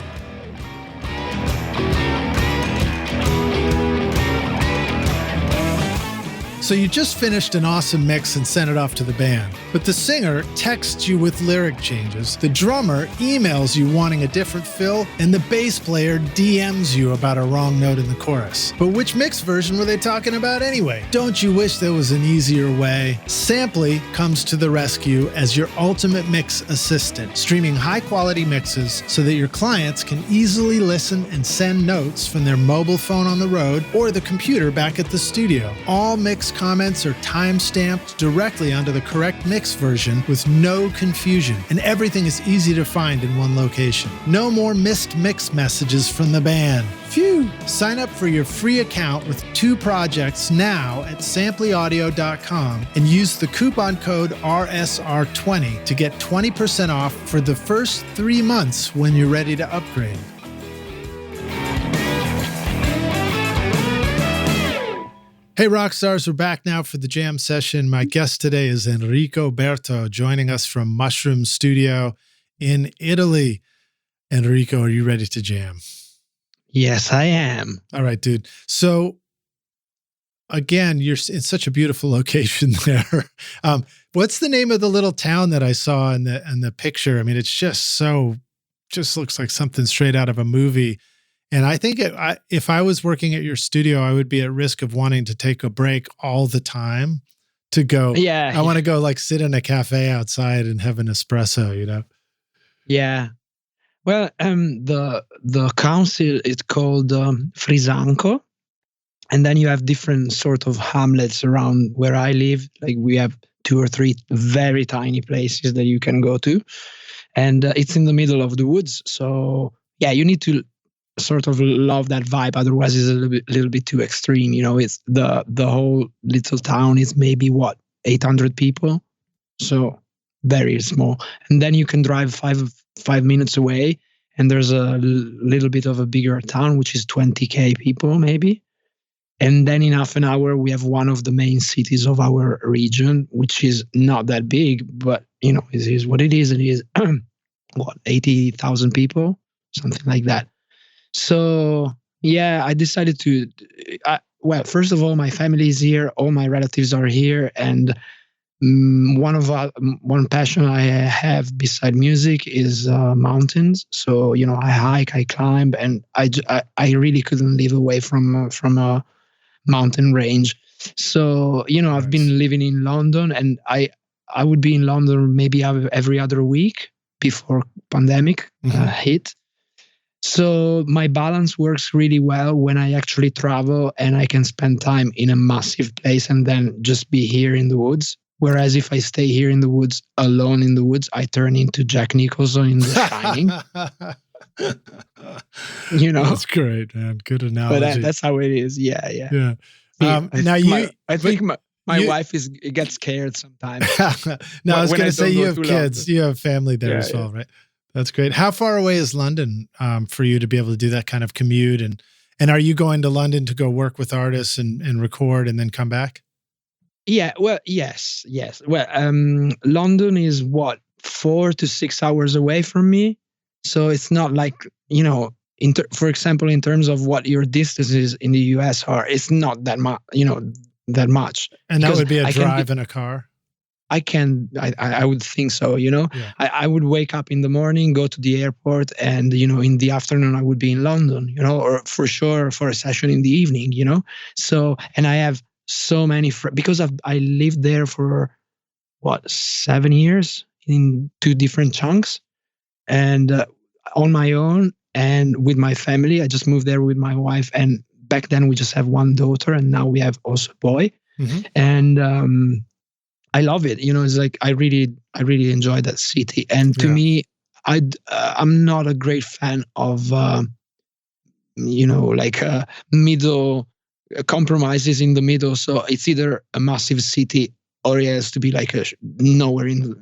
So you just finished an awesome mix and sent it off to the band, but the singer texts you with lyric changes, the drummer emails you wanting a different fill, and the bass player DMs you about a wrong note in the chorus. But which mix version were they talking about anyway? Don't you wish there was an easier way? Samply comes to the rescue as your ultimate mix assistant, streaming high-quality mixes so that your clients can easily listen and send notes from their mobile phone on the road or the computer back at the studio. All mix comments are time-stamped directly onto the correct mix version with no confusion, and everything is easy to find in one location. No more missed mix messages from the band. Phew! Sign up for your free account with 2 projects now at samplyaudio.com and use the coupon code RSR20 to get 20% off for the first 3 months when you're ready to upgrade. Hey, Rockstars, we're back now for the jam session. My guest today is Enrico Berto, joining us from Mushroom Studio in Italy. Enrico, are you ready to jam? Yes, I am. All right, dude. So, again, you're in such a beautiful location there. What's the name of the little town that I saw in the picture? I mean, it's just looks like something straight out of a movie. And I think if I was working at your studio, I would be at risk of wanting to take a break all the time to go. Yeah. I want to go like sit in a cafe outside and have an espresso, you know? Yeah. Well, the council is called Frisanco. And then you have different sort of hamlets around where I live. Like we have 2 or 3 very tiny places that you can go to. And it's in the middle of the woods. So yeah, you need to sort of love that vibe, otherwise it's a little bit too extreme. You know, it's the whole little town is maybe 800 people, so very small. And then you can drive five minutes away and there's a little bit of a bigger town which is 20,000 people maybe. And then in half an hour we have one of the main cities of our region, which is not that big, but you know, it is what it is. It is 80,000 people, something like that. So yeah, I decided to. Well, first of all, my family is here. All my relatives are here, and one passion I have beside music is mountains. So you know, I hike, I climb, and I really couldn't live away from a mountain range. So you know, I've been living in London, and I would be in London maybe every other week before pandemic hit. So my balance works really well when I actually travel and I can spend time in a massive place and then just be here in the woods. Whereas if I stay here in the woods, alone in the woods, I turn into Jack Nicholson in The Shining. You know, that's great, man. Good analogy. But that's how it is. Yeah. I think my wife gets scared sometimes. No, I was going to say you have kids, you have family there as well, right? That's great. How far away is London for you to be able to do that kind of commute? And are you going to London to go work with artists and record and then come back? Yeah. Well, yes. Well, London is 4 to 6 hours away from me. So it's not like, you know, for example, in terms of what your distances in the US are, it's not that much, that much. And that would be a drive in a car? I would think so, you know. Yeah. I would wake up in the morning, go to the airport, and, you know, in the afternoon I would be in London, you know, or for sure for a session in the evening, you know. So, and I have so many friends, because I lived there for 7 years in 2 different chunks, and on my own and with my family. I just moved there with my wife, and back then we just have one daughter, and now we have also a boy. Mm-hmm. And I love it. It's like I really enjoy that city. And to me, I'm not a great fan of middle compromises in the middle. So it's either a massive city or it has to be like nowhere in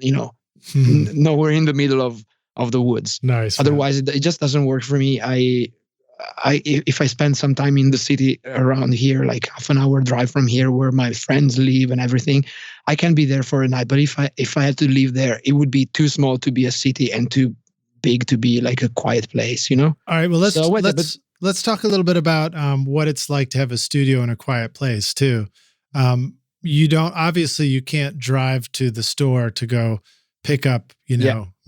nowhere in the middle of the woods. Nice. Otherwise, it just doesn't work for me. If I spend some time in the city around here, like half an hour drive from here where my friends live and everything, I can be there for a night. But if I had to live there, it would be too small to be a city and too big to be like a quiet place, All right. Well, let's talk a little bit about what it's like to have a studio in a quiet place too. You can't drive to the store to go pick up,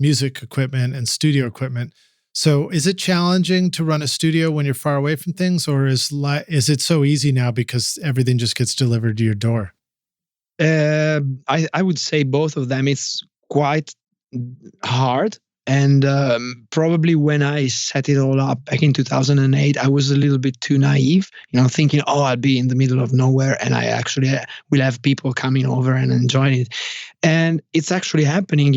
music equipment and studio equipment. So is it challenging to run a studio when you're far away from things, or is it so easy now because everything just gets delivered to your door? I would say both of them. It's quite hard. And probably when I set it all up back in 2008, I was a little bit too naive, thinking, I'll be in the middle of nowhere and I actually will have people coming over and enjoying it. And it's actually happening,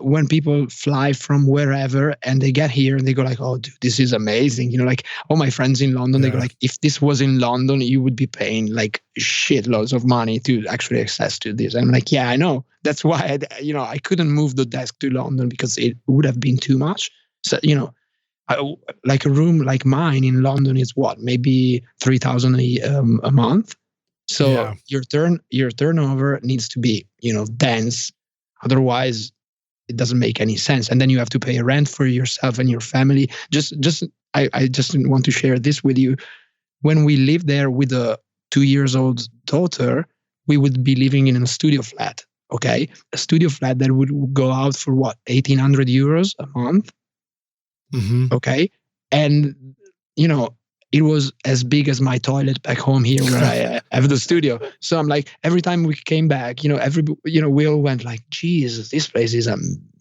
when people fly from wherever and they get here and they go like, oh, dude, this is amazing. Like all my friends in London, they go like, if this was in London, you would be paying like shitloads of money to actually access to this. I'm like, yeah, I know. That's why, I couldn't move the desk to London because it would have been too much. So, like a room like mine in London is what, maybe 3,000 a month. So your turnover needs to be, dense. Otherwise, it doesn't make any sense. And then you have to pay a rent for yourself and your family. I just want to share this with you. When we lived there with a 2-year-old daughter, we would be living in a studio flat. Okay. A studio flat that would go out for what, 1,800 euros a month. Mm-hmm. Okay. And, it was as big as my toilet back home here where I have the studio. So I'm like, every time we came back, we all went like, Jesus, this place is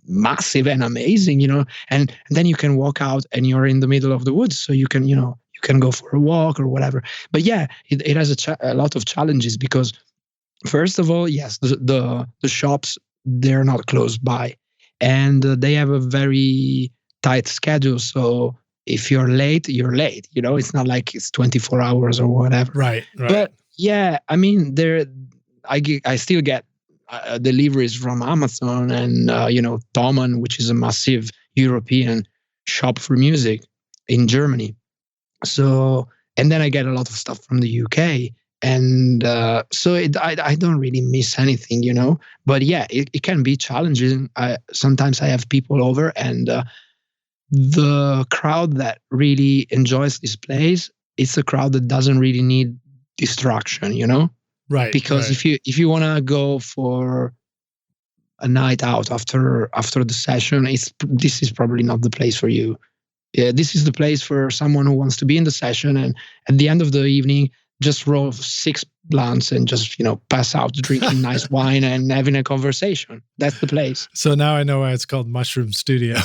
massive and amazing, and then you can walk out and you're in the middle of the woods. So you can, you can go for a walk or whatever. But yeah, it has a lot of challenges because first of all, yes, the shops, they're not close by and they have a very tight schedule. So if you're late, you're late. It's not like it's 24 hours or whatever. Right. But yeah, I mean, I still get deliveries from Amazon and Thomann, which is a massive European shop for music in Germany. So, and then I get a lot of stuff from the UK, and so I don't really miss anything, But yeah, it can be challenging. Sometimes I have people over and. The crowd that really enjoys this place, it's a crowd that doesn't really need distraction, Right. Because if you want to go for a night out after the session, this is probably not the place for you. Yeah, this is the place for someone who wants to be in the session and at the end of the evening just roll 6 blunts and just pass out drinking nice wine and having a conversation. That's the place. So now I know why it's called Mushroom Studio.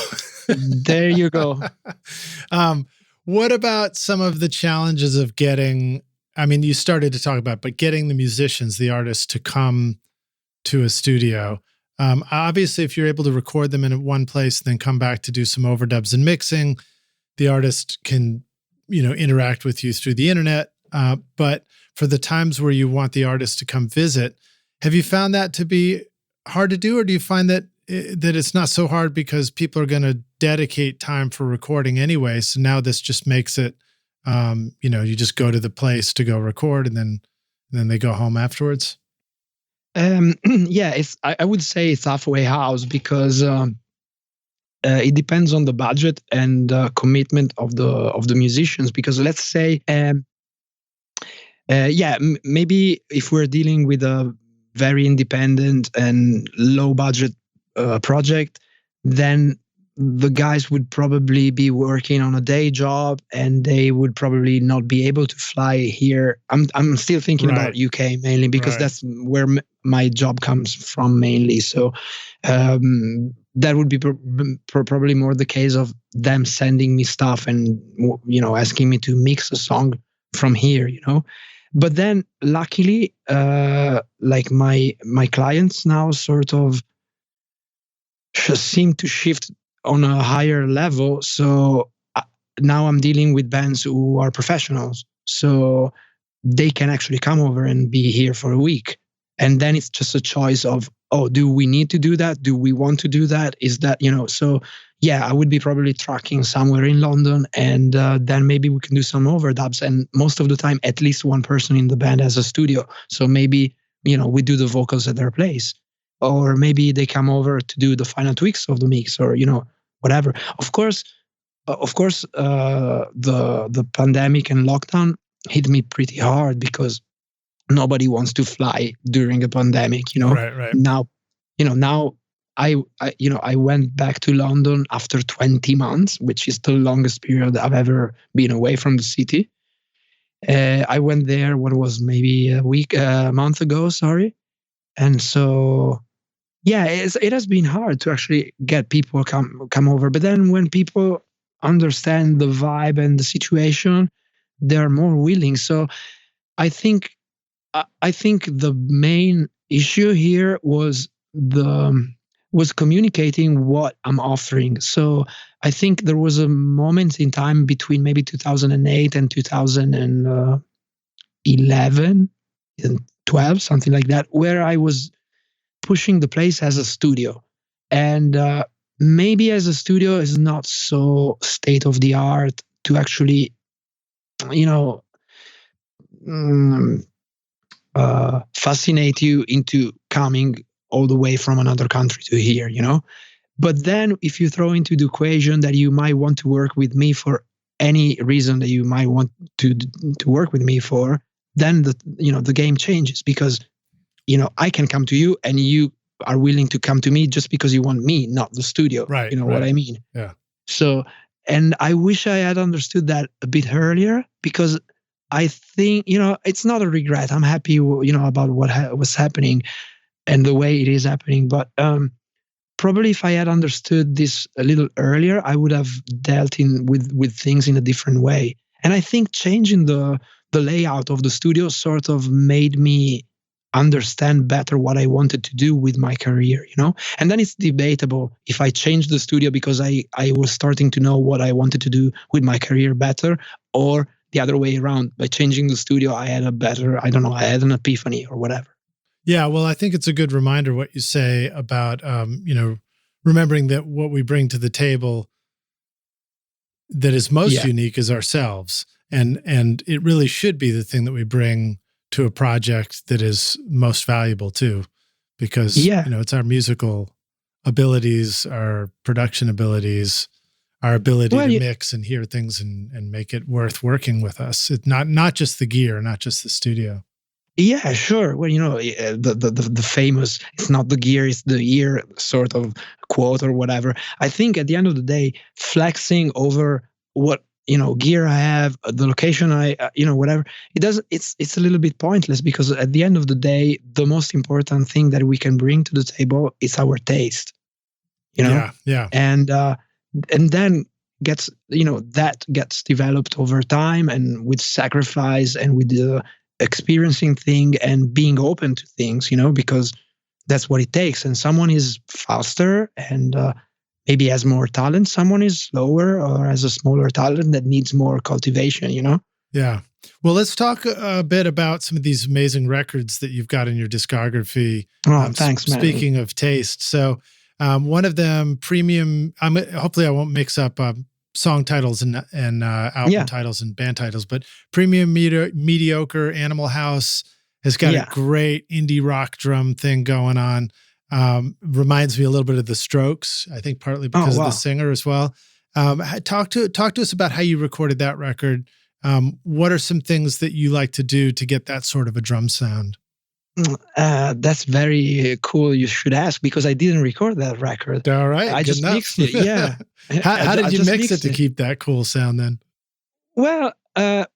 There you go. What about some of the challenges of getting, you started to talk about, but getting the musicians, the artists to come to a studio? Obviously, if you're able to record them in one place, then come back to do some overdubs and mixing, the artist can, interact with you through the internet. But for the times where you want the artist to come visit, have you found that to be hard to do, or do you find that it's not so hard because people are going to dedicate time for recording anyway? So now this just makes it, you just go to the place to go record and then they go home afterwards. Yeah, I would say it's halfway house because it depends on the budget and commitment of the musicians. Because let's say, maybe if we're dealing with a very independent and low budget project, then the guys would probably be working on a day job and they would probably not be able to fly here. I'm still thinking about UK mainly because that's where my job comes from mainly. So that would be probably more the case of them sending me stuff and, you know, asking me to mix a song from here, you know. But then luckily, like my clients now sort of seem to shift on a higher level. So now I'm dealing with bands who are professionals. So they can actually come over and be here for a week. And then it's just a choice of, oh, do we need to do that? Do we want to do that? Is that, you know, so yeah, I would be probably tracking somewhere in London and then maybe we can do some overdubs. And most of the time, at least one person in the band has a studio. So maybe, you know, we do the vocals at their place. Or maybe they come over to do the final tweaks of the mix, or, you know, whatever. Of course, the pandemic and lockdown hit me pretty hard because nobody wants to fly during a pandemic. You know, right. Now I went back to London after 20 months, which is the longest period I've ever been away from the city. I went there. What was maybe a month ago? Sorry, and so. Yeah, it has been hard to actually get people come over. But then when people understand the vibe and the situation, they're more willing. So I think the main issue here was communicating what I'm offering. So I think there was a moment in time between maybe 2008 and 2011 and 12, something like that, where I was pushing the place as a studio. And maybe as a studio is not so state of the art to actually, you know, fascinate you into coming all the way from another country to here, you know. But then if you throw into the equation that you might want to work with me for any reason that you might want to work with me for, then the game changes, because you know, I can come to you and you are willing to come to me just because you want me, not the studio. Right. You know what I mean? Yeah. So, and I wish I had understood that a bit earlier, because I think, you know, it's not a regret. I'm happy, you know, about what was happening and the way it is happening. But probably if I had understood this a little earlier, I would have dealt with things in a different way. And I think changing the layout of the studio sort of made me understand better what I wanted to do with my career, you know? And then it's debatable if I changed the studio because I was starting to know what I wanted to do with my career better, or the other way around. By changing the studio, I had I had an epiphany or whatever. Yeah, well, I think it's a good reminder what you say about, you know, remembering that what we bring to the table that is most unique is ourselves. And it really should be the thing that we bring to a project that is most valuable too, because, you know, it's our musical abilities, our production abilities, our ability to mix and hear things and make it worth working with us. It's not just the gear, not just the studio. Yeah, sure. Well, you know, the famous, it's not the gear, it's the ear sort of quote or whatever. I think at the end of the day, flexing over what, you know, gear I have, the location you know, whatever, it's a little bit pointless, because at the end of the day, the most important thing that we can bring to the table is our taste, you know? Yeah. And then that gets developed over time and with sacrifice and with the experiencing thing and being open to things, you know, because that's what it takes. And someone is faster and maybe has more talent. Someone is slower or has a smaller talent that needs more cultivation, you know? Yeah. Well, let's talk a bit about some of these amazing records that you've got in your discography. Oh, thanks, man. Speaking of taste. So one of them, Premium, hopefully I won't mix up song titles and album titles and band titles, but Premium Mediocre Animal House has got a great indie rock drum thing going on. Reminds me a little bit of the Strokes, I think partly because of the singer as well. Talk to us about how you recorded that record. What are some things that you like to do to get that sort of a drum sound? That's very cool. You should ask, because I didn't record that record. All right, I good just enough. mixed it. Yeah. How did I you just mix it mixed to keep that cool sound then? Well, well,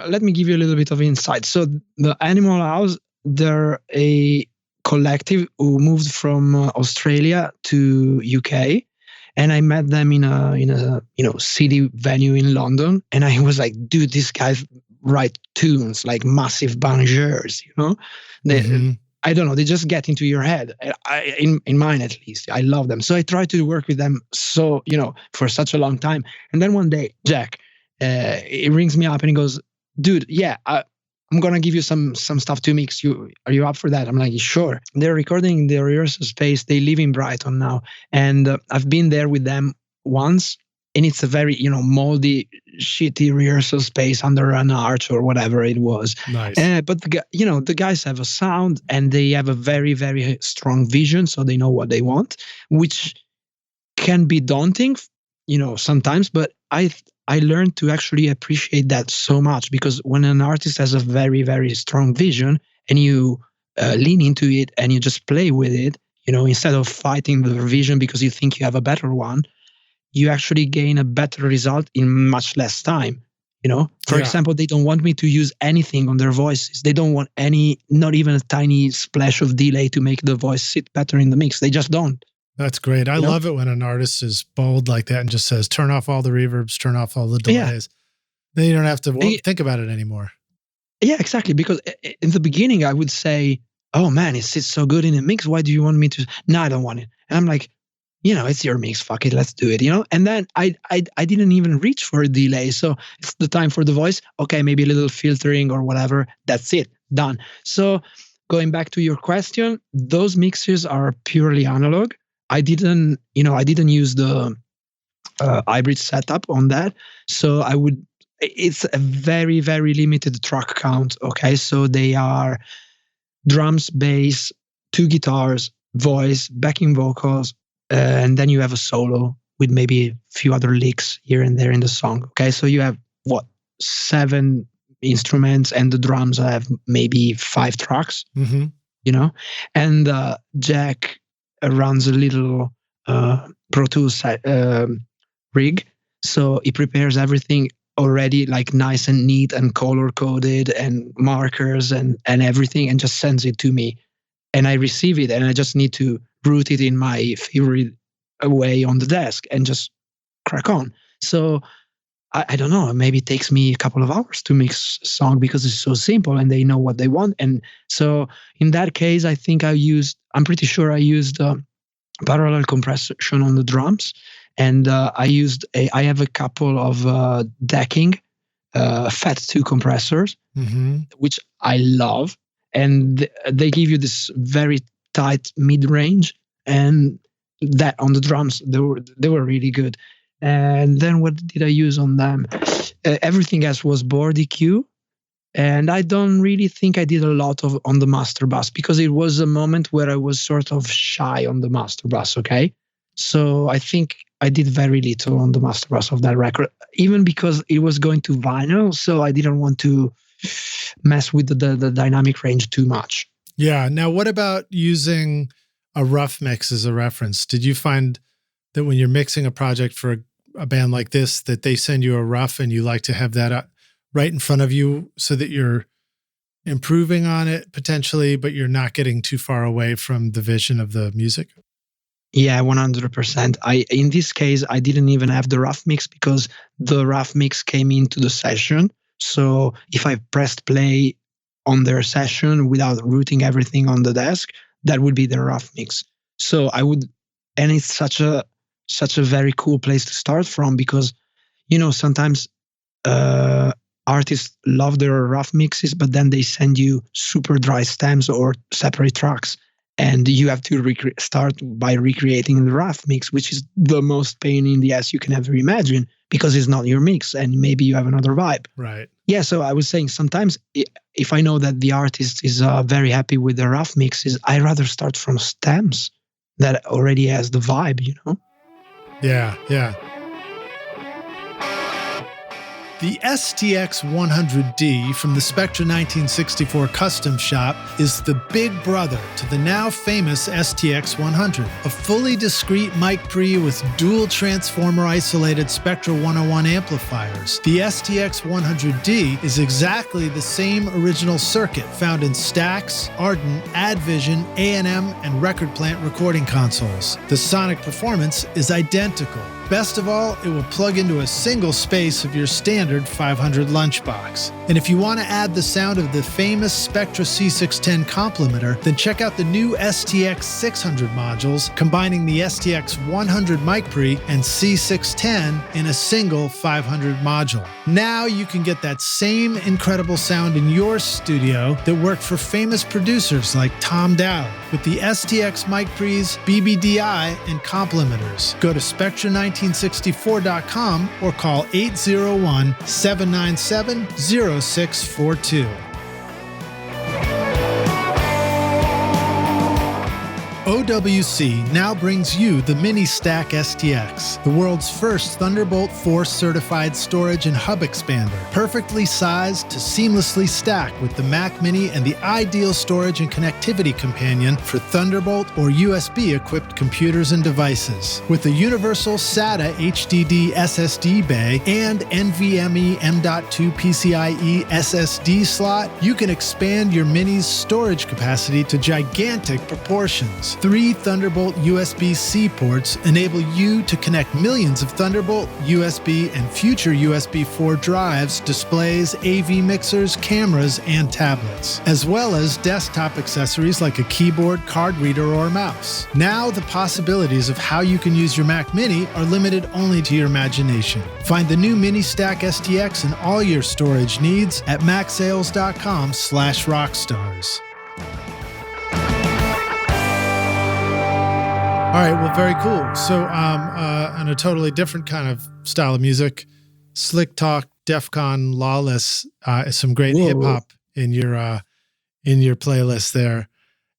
let me give you a little bit of insight. So the Animal House, they're a collective who moved from Australia to UK, and I met them in a city venue in London, and I was like, dude, these guys write tunes like massive bangers, They, I don't know, they just get into your head. In mine at least, I love them. So I tried to work with them for such a long time, and then one day, Jack, he rings me up and he goes, dude, yeah, I'm gonna give you some stuff to mix. Are you up for that? I'm like, sure. They're recording in the rehearsal space. They live in Brighton now, and I've been there with them once, and it's a very moldy, shitty rehearsal space under an arch or whatever it was. Nice. But the guys have a sound, and they have a very, very strong vision, so they know what they want, which can be daunting, sometimes. But I learned to actually appreciate that so much, because when an artist has a very, very strong vision and you lean into it and you just play with it, instead of fighting the vision because you think you have a better one, you actually gain a better result in much less time. For example, they don't want me to use anything on their voices. They don't want not even a tiny splash of delay to make the voice sit better in the mix. They just don't. That's great. I love it when an artist is bold like that and just says, turn off all the reverbs, turn off all the delays. Yeah. Then you don't have to think about it anymore. Yeah, exactly. Because in the beginning, I would say, oh man, it sits so good in a mix. Why do you want me to? No, I don't want it. And I'm like, it's your mix. Fuck it. Let's do it. And then I didn't even reach for a delay. So it's the time for the voice. Okay, maybe a little filtering or whatever. That's it. Done. So going back to your question, those mixes are purely analog. I didn't use the hybrid setup on that. So it's a very, very limited track count. Okay. So they are drums, bass, 2 guitars, voice, backing vocals, and then you have a solo with maybe a few other licks here and there in the song. Okay. So you have 7 instruments, and the drums have maybe 5 tracks, and Jack runs a little Pro Tools rig. So he prepares everything already like nice and neat and color coded and markers and everything, and just sends it to me. And I receive it, and I just need to route it in my favorite way on the desk and just crack on. So I don't know, maybe it takes me a couple of hours to mix a song because it's so simple and they know what they want. And so in that case, I'm pretty sure I used parallel compression on the drums. And I have a couple of decking FET 2 compressors, which I love. And they give you this very tight mid-range, and that on the drums, they were really good. And then what did I use on them? Everything else was board EQ. And I don't really think I did a lot on the master bass, because it was a moment where I was sort of shy on the master bass, okay? So I think I did very little on the master bass of that record, even because it was going to vinyl, so I didn't want to mess with the dynamic range too much. Yeah. Now, what about using a rough mix as a reference? Did you find that when you're mixing a project for a band like this, that they send you a rough and you like to have that right in front of you so that you're improving on it potentially, but you're not getting too far away from the vision of the music? Yeah, 100%. In this case, I didn't even have the rough mix because the rough mix came into the session. So if I pressed play on their session without routing everything on the desk, that would be the rough mix. So and it's such a very cool place to start from, because, sometimes artists love their rough mixes, but then they send you super dry stems or separate tracks. And you have to start by recreating the rough mix, which is the most pain in the ass you can ever imagine, because it's not your mix and maybe you have another vibe. Right. Yeah, so I was saying sometimes if I know that the artist is very happy with the rough mixes, I rather start from stems that already has the vibe, Yeah, yeah. The STX 100D from the Spectra 1964 Custom Shop is the big brother to the now famous STX 100, a fully discrete mic pre with dual transformer isolated Spectra 101 amplifiers. The STX 100D is exactly the same original circuit found in Stax, Ardent, AdVision, A&M, and Record Plant recording consoles. The sonic performance is identical. Best of all, it will plug into a single space of your standard 500 lunchbox. And if you want to add the sound of the famous Spectra C610 complementer, then check out the new STX 600 modules, combining the STX 100 mic pre and C610 in a single 500 module. Now you can get that same incredible sound in your studio that worked for famous producers like Tom Dowd with the STX mic pre's, BBDI, and complementers. Go to Spectra1964.com or call 801-797-0642. OWC now brings you the Mini Stack STX, the world's first Thunderbolt 4 certified storage and hub expander, perfectly sized to seamlessly stack with the Mac Mini and the ideal storage and connectivity companion for Thunderbolt or USB equipped computers and devices. With a universal SATA HDD SSD bay and NVMe M.2 PCIe SSD slot, you can expand your Mini's storage capacity to gigantic proportions. 3 Thunderbolt USB-C ports enable you to connect millions of Thunderbolt, USB, and future USB 4 drives, displays, AV mixers, cameras, and tablets, as well as desktop accessories like a keyboard, card reader, or mouse. Now the possibilities of how you can use your Mac Mini are limited only to your imagination. Find the new Mini Stack STX and all your storage needs at macsales.com/rockstars. All right, well, very cool. So on a totally different kind of style of music, Slick Talk, Defcon, Lawless, some great hip-hop in your playlist there.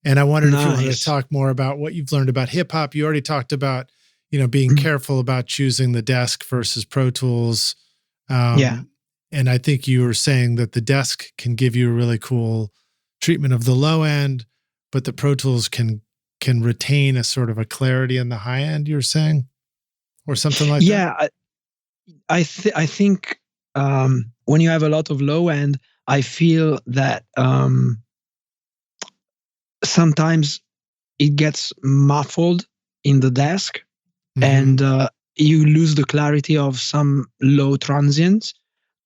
And I wondered if you wanted to talk more about what you've learned about hip-hop. You already talked about, being careful about choosing the desk versus Pro Tools. And I think you were saying that the desk can give you a really cool treatment of the low end, but the Pro Tools can retain a sort of a clarity in the high end, you're saying, or something like that? Yeah, I think when you have a lot of low end, I feel that sometimes it gets muffled in the desk, and you lose the clarity of some low transients,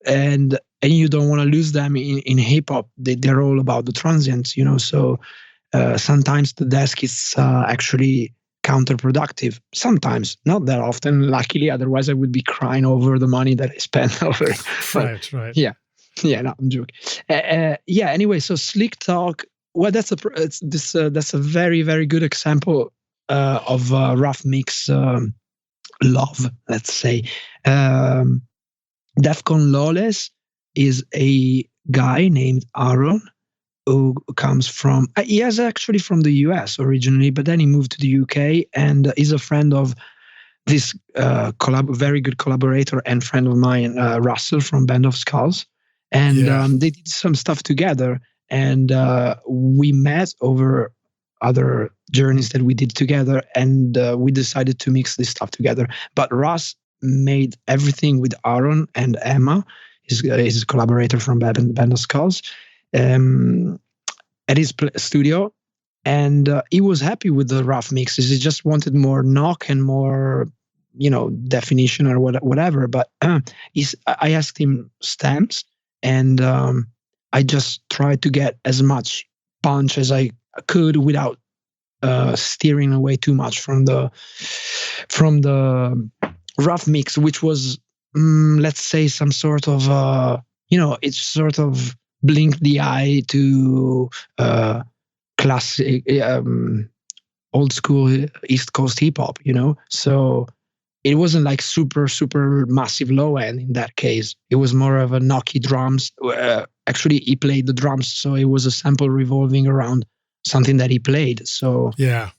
and you don't want to lose them in hip hop. They're all about the transients, so. Sometimes the desk is actually counterproductive. Sometimes, not that often, luckily. Otherwise, I would be crying over the money that I spent over it. Right. Yeah. No, I'm joking. Anyway, so Slick Talk. Well, that's a very, very good example of rough mix love. Let's say, Defcon Lawless is a guy named Aaron, who comes from, he is actually from the US originally, but then he moved to the UK and is a friend of this very good collaborator and friend of mine, Russell from Band of Skulls. And they did some stuff together, and we met over other journeys that we did together, and we decided to mix this stuff together. But Russ made everything with Aaron and Emma, his collaborator from Band of Skulls, at his studio, and he was happy with the rough mixes. He just wanted more knock and more, definition or whatever. But I asked him stems, and I just tried to get as much punch as I could without steering away too much from the rough mix, which was, let's say, some sort of it's sort of blink the eye to classic, old school East Coast hip hop, So it wasn't like super, super massive low end in that case. It was more of a knocky drums. Actually, he played the drums, so it was a sample revolving around something that he played. So yeah,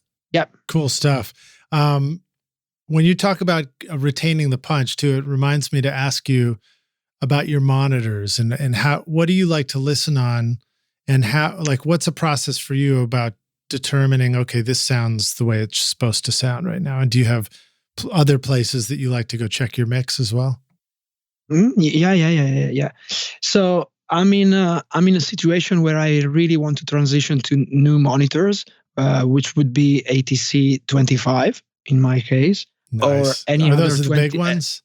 cool stuff. When you talk about retaining the punch too, it reminds me to ask you, about your monitors and what do you like to listen on, and what's a process for you about determining, okay, this sounds the way it's supposed to sound right now? And do you have other places that you like to go check your mix as well? Yeah. So I'm in a situation where I really want to transition to new monitors, which would be ATC 25 in my case, nice. or any Are other those the 20, big ones?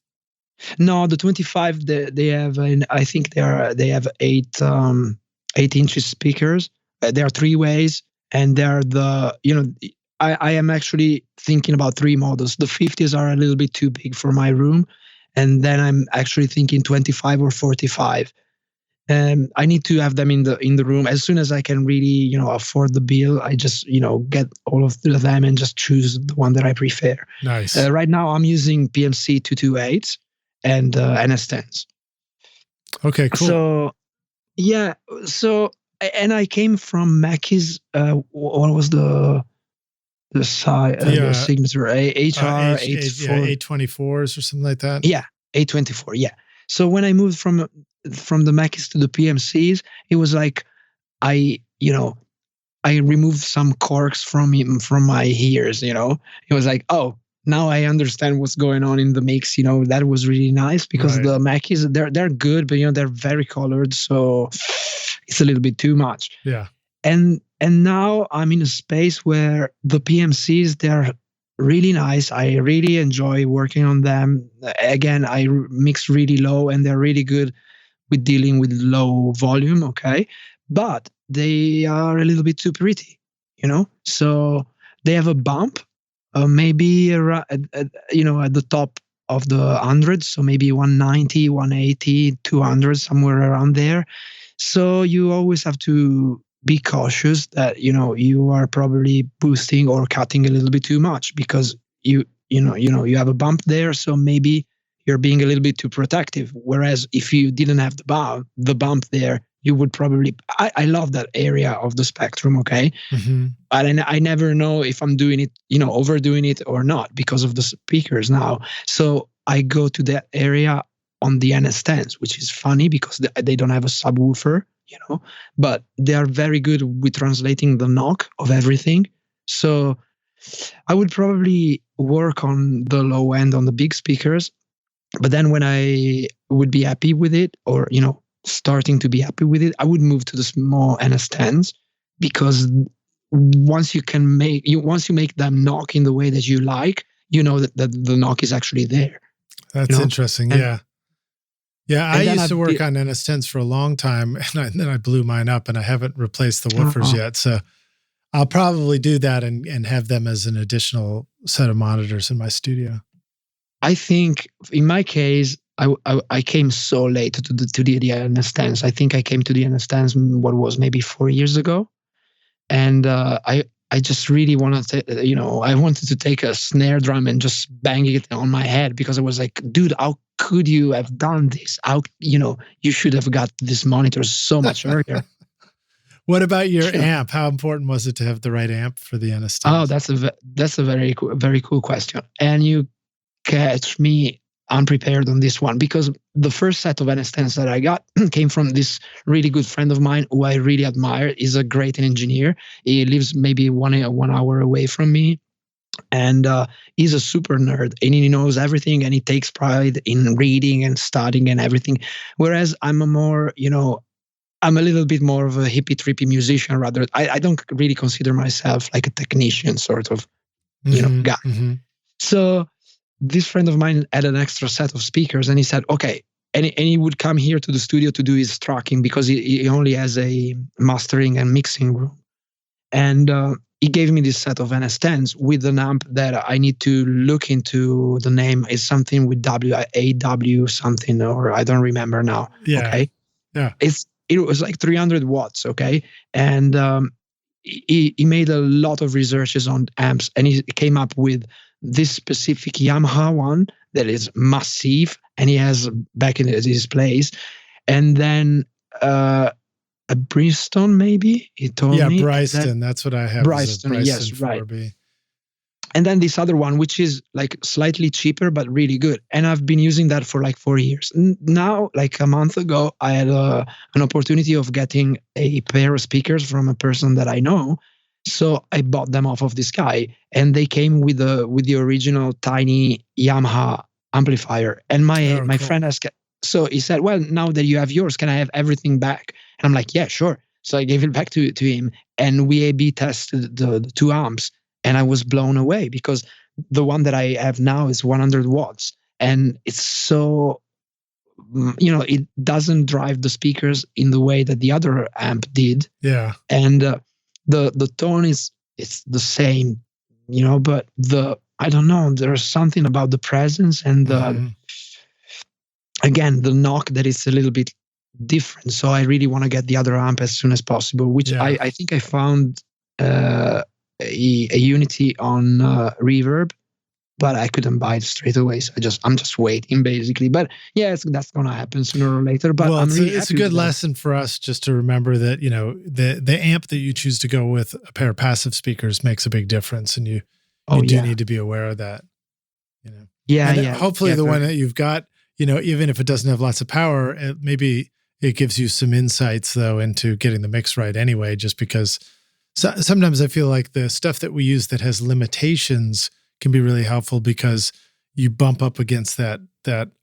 No, the 25 they have, I think they have 8-inch speakers. They are 3-ways, and they're I am actually thinking about 3 models. The 50s are a little bit too big for my room. And then I'm actually thinking 25 or 45. I need to have them in the room as soon as I can really, afford the bill. I just, get all of them and just choose the one that I prefer. Nice. Right now I'm using PMC 228 and NS10s. Okay, cool. So, yeah. So, and I came from Mackie's, what was the signature? HR 824s or something like that. Yeah, 824. Yeah. So when I moved from the Mac's to the PMCs, it was like I removed some corks from my ears. It was like, oh, now I understand what's going on in the mix. That was really nice because Right. the Mac's they're good, but they're very colored, so it's a little bit too much. Yeah. And now I'm in a space where the PMCs, they're really nice. I really enjoy working on them. Again, I mix really low and they're really good with dealing with low volume, okay? But they are a little bit too pretty, So they have a bump, maybe at the top of the 100, so maybe 190, 180, 200, somewhere around there. So you always have to be cautious that you are probably boosting or cutting a little bit too much because you have a bump there, so maybe you're being a little bit too protective. Whereas if you didn't have the bump there, you would probably. I love that area of the spectrum, okay, but I never know if I'm doing it, overdoing it or not because of the speakers now. So I go to that area on the NS10s, which is funny because they don't have a subwoofer, but they are very good with translating the knock of everything. So I would probably work on the low end on the big speakers, but then when I would be happy with it, or starting to be happy with it, I would move to the small NS10s because once you make them knock in the way that you like, that the knock is actually there. That's interesting. Yeah, I used to work on NS10s for a long time, and then I blew mine up, and I haven't replaced the woofers yet. So I'll probably do that and have them as an additional set of monitors in my studio. I think in my case, I came so late to the NS10s. I think I came to the NS10s what was maybe 4 years ago, and I just really wanted to, I wanted to take a snare drum and just bang it on my head because I was like, dude, how could you have done this? How, you should have got this monitor so much earlier. What about your amp? How important was it to have the right amp for the NS10? Oh, that's a very cool question. And you catch me unprepared on this one because the first set of NS10s that I got came from this really good friend of mine who I really admire. He's a great engineer. He lives maybe 1 hour away from me. And he's a super nerd and he knows everything and he takes pride in reading and studying and everything. Whereas I'm I'm a little bit more of a hippie trippy musician rather. I don't really consider myself like a technician sort of, guy. Mm-hmm. So this friend of mine had an extra set of speakers and he said, okay, and he would come here to the studio to do his tracking because he only has a mastering and mixing room. And he gave me this set of NS10s with an amp that I need to look into. The name is something with WAW something, or I don't remember now. Yeah. Okay. Yeah. It was like 300 watts. Okay. And he made a lot of researches on amps and he came up with this specific Yamaha one that is massive and he has back in his place. And then a Bristol, maybe he told me. Yeah, Bryston. That's what I have. Bryston, yes, right. And then this other one, which is like slightly cheaper, but really good. And I've been using that for like 4 years. Now, like a month ago, I had an opportunity of getting a pair of speakers from a person that I know. So I bought them off of this guy, and they came with the original tiny Yamaha amplifier. And my cool. friend asked, so he said, well, now that you have yours, can I have everything back? And I'm like, yeah, sure. So I gave it back to him, and we A/B tested the two amps. And I was blown away because the one that I have now is 100 watts. And it's so, it doesn't drive the speakers in the way that the other amp did. Yeah. And the tone it's the same, but I don't know, there's something about the presence and again, the knock that is a little bit different. So I really want to get the other amp as soon as possible, which I think I found a Unity on Reverb, but I couldn't buy it straight away. So I'm just waiting basically. But yeah, that's going to happen sooner or later. But well, it's a good lesson for us just to remember that, the amp that you choose to go with a pair of passive speakers makes a big difference. And you do need to be aware of that, Yeah. Hopefully the one that you've got, even if it doesn't have lots of power, maybe it gives you some insights though into getting the mix right anyway, just because sometimes I feel like the stuff that we use that has limitations can be really helpful because you bump up against that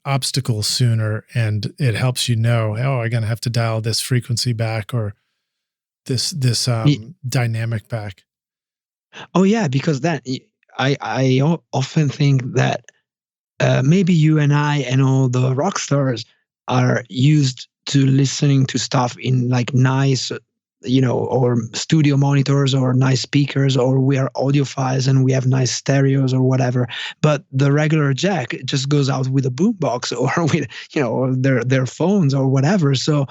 obstacle sooner, and it helps I'm going to have to dial this frequency back or this dynamic back. Oh yeah, because that I often think that maybe you and I and all the rock stars are used to listening to stuff in like nice, or studio monitors or nice speakers, or we are audiophiles and we have nice stereos or whatever. But the regular jack just goes out with a boombox or with, their phones or whatever. So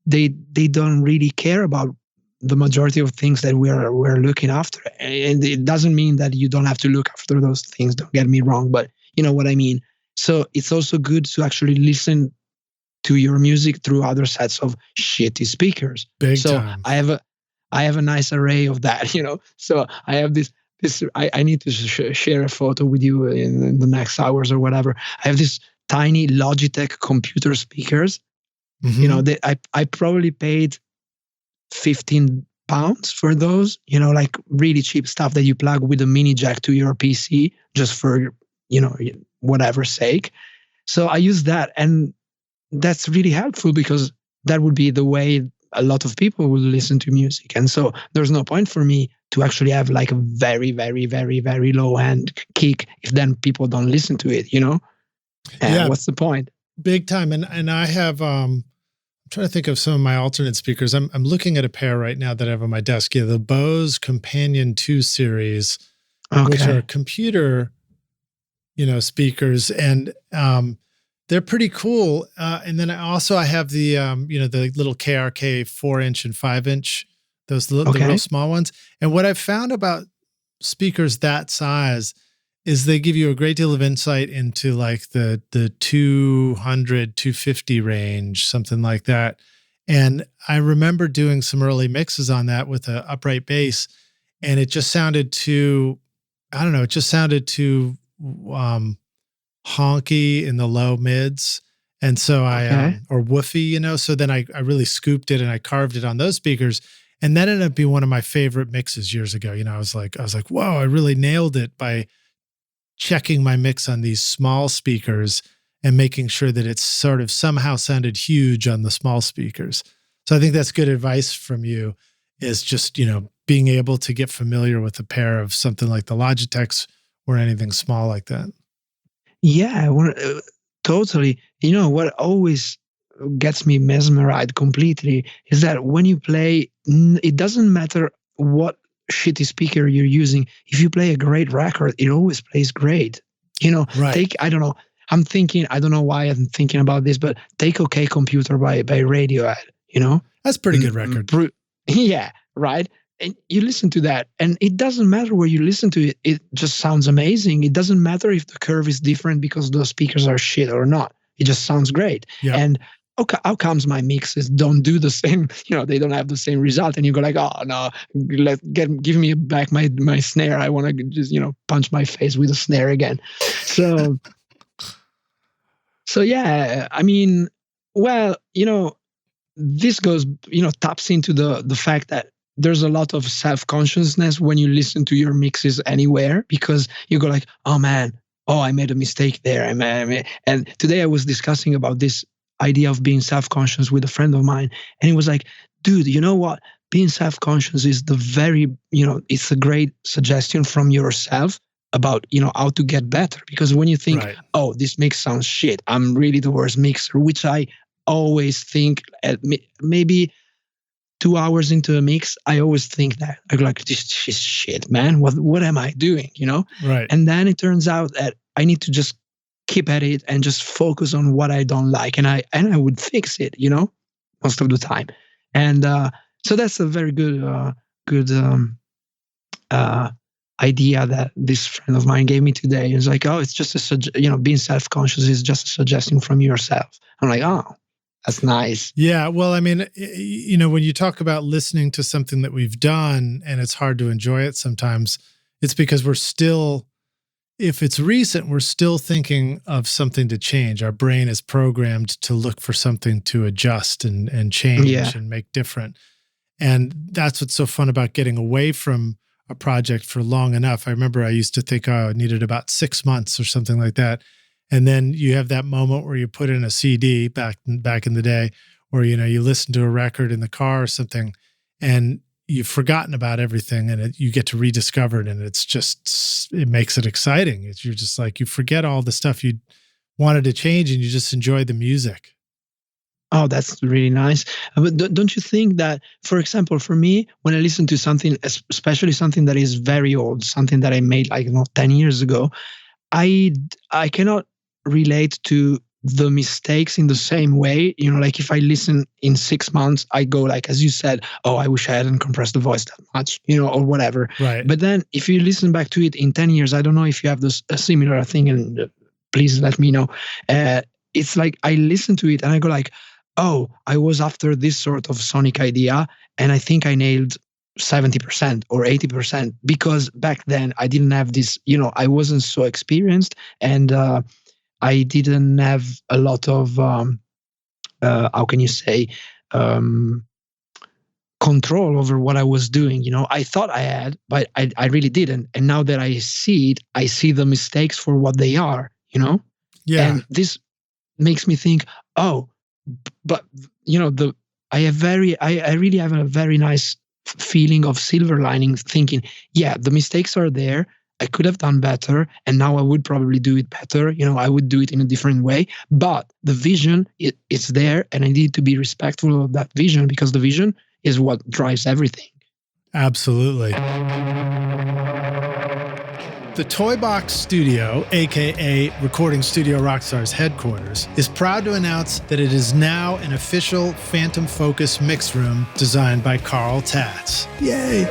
they don't really care about the majority of things that we're looking after. And it doesn't mean that you don't have to look after those things. Don't get me wrong, but you know what I mean? So it's also good to actually listen to your music through other sets of shitty speakers. Big time. I have a nice array of that, So I have this. I need to share a photo with you in the next hours or whatever. I have this tiny Logitech computer speakers. I probably paid £15 for those. Like really cheap stuff that you plug with a mini jack to your PC just for whatever sake. So I use that, and that's really helpful because that would be the way a lot of people will listen to music. And so there's no point for me to actually have like a very, very, very, very low end kick if then people don't listen to it, And what's the point? Big time. And I have, I'm trying to think of some of my alternate speakers. I'm looking at a pair right now that I have on my desk. Yeah, the Bose Companion 2 series, which are computer, speakers. And, they're pretty cool. And then I have the, the little KRK 4-inch and 5-inch, the real small ones. And what I've found about speakers that size is they give you a great deal of insight into like the 200, 250 range, something like that. And I remember doing some early mixes on that with an upright bass, and it just sounded too, honky in the low mids. And so or woofy, so then I really scooped it and I carved it on those speakers. And that ended up being one of my favorite mixes years ago. I was like, whoa, I really nailed it by checking my mix on these small speakers and making sure that it sort of somehow sounded huge on the small speakers. So I think that's good advice from you, is just, being able to get familiar with a pair of something like the Logitechs or anything small like that. Yeah, totally. What always gets me mesmerized completely is that when you play, it doesn't matter what shitty speaker you're using. If you play a great record, it always plays great. Right. I don't know. I don't know why I'm thinking about this, but take OK Computer by Radiohead, That's a pretty good record. Yeah, right. And you listen to that, and it doesn't matter where you listen to it. It just sounds amazing. It doesn't matter if the curve is different because those speakers are shit or not. It just sounds great. Yeah. And how comes my mixes don't do the same? They don't have the same result, and you go like, oh no, give me back my snare. I want to just punch my face with a snare again. So yeah, I mean, well, this goes, taps into the fact that there's a lot of self-consciousness when you listen to your mixes anywhere, because you go like, oh man, I made a mistake there. And today I was discussing about this idea of being self-conscious with a friend of mine. And he was like, dude, you know what? Being self-conscious is it's a great suggestion from yourself about, how to get better. Because when you think, Right. oh, this mix sounds shit, I'm really the worst mixer, which I always think at maybe 2 hours into a mix, I always think that. I go like, this is shit, man. What am I doing? Right. And then it turns out that I need to just keep at it and just focus on what I don't like, and I would fix it, most of the time. And so that's a very good idea that this friend of mine gave me today. It's like, oh, it's just being self-conscious is just a suggestion from yourself. I'm like, oh, that's nice. Yeah. Well, I mean, when you talk about listening to something that we've done and it's hard to enjoy it sometimes, it's because we're still, if it's recent, we're still thinking of something to change. Our brain is programmed to look for something to adjust and change and make different. And that's what's so fun about getting away from a project for long enough. I remember I used to think, I needed about 6 months or something like that. And then you have that moment where you put in a CD back in the day, or, you listen to a record in the car or something, and you've forgotten about everything, and you get to rediscover it. And it makes it exciting. You're just like, you forget all the stuff you wanted to change and you just enjoy the music. Oh, that's really nice. But don't you think that, for example, for me, when I listen to something, especially something that is very old, something that I made 10 years ago, I cannot relate to the mistakes in the same way. Like if I listen in 6 months, I go like, as you said, oh, I wish I hadn't compressed the voice that much, or whatever. Right. But then if you listen back to it in 10 years, I don't know if you have a similar thing, and please let me know. It's like I listen to it and I go like, oh, I was after this sort of sonic idea, and I think I nailed 70% or 80%, because back then I didn't have this, I wasn't so experienced, and I didn't have a lot of, how can you say, control over what I was doing. I thought I had, but I really didn't. And now that I see it, I see the mistakes for what they are, Yeah. And this makes me think, oh, but I really have a very nice feeling of silver lining, thinking, yeah, the mistakes are there. I could have done better, and now I would probably do it better. I would do it in a different way. But the vision, it's there, and I need to be respectful of that vision, because the vision is what drives everything. Absolutely. The Toy Box Studio, aka Recording Studio Rockstar's headquarters, is proud to announce that it is now an official Phantom Focus mix room designed by Carl Tatz. Yay!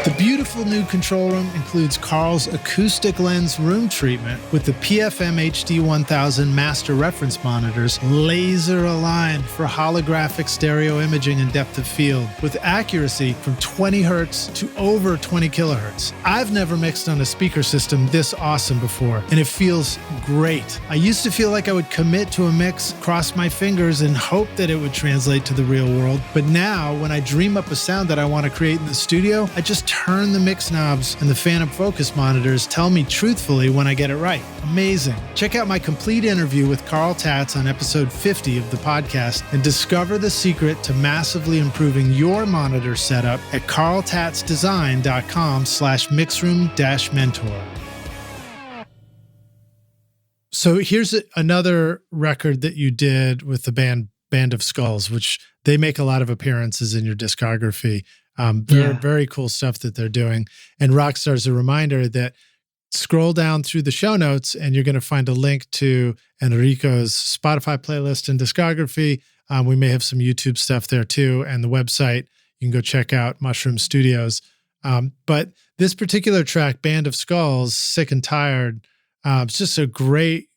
The beautiful new control room includes Carl's acoustic lens room treatment with the PFM HD 1000 master reference monitors laser aligned for holographic stereo imaging and depth of field with accuracy from 20 hertz to over 20 kilohertz. I've never mixed on a speaker system this awesome before, and it feels great. I used to feel like I would commit to a mix, cross my fingers, and hope that it would translate to the real world. But now, when I dream up a sound that I want to create in the studio, I just turn the mix knobs, and the Phantom Focus monitors tell me truthfully when I get it right. Amazing. Check out my complete interview with Carl Tatz on episode 50 of the podcast and discover the secret to massively improving your monitor setup at carltatzdesign.com/mixroom-mentor. So here's another record that you did with the band of Skulls, which they make a lot of appearances in your discography. Very cool stuff that they're doing. And Rockstar's a reminder that scroll down through the show notes and you're going to find a link to Enrico's Spotify playlist and discography. We may have some YouTube stuff there too. And the website, you can go check out Mushroom Studios. But this particular track, Band of Skulls, Sick and Tired, it's just a great,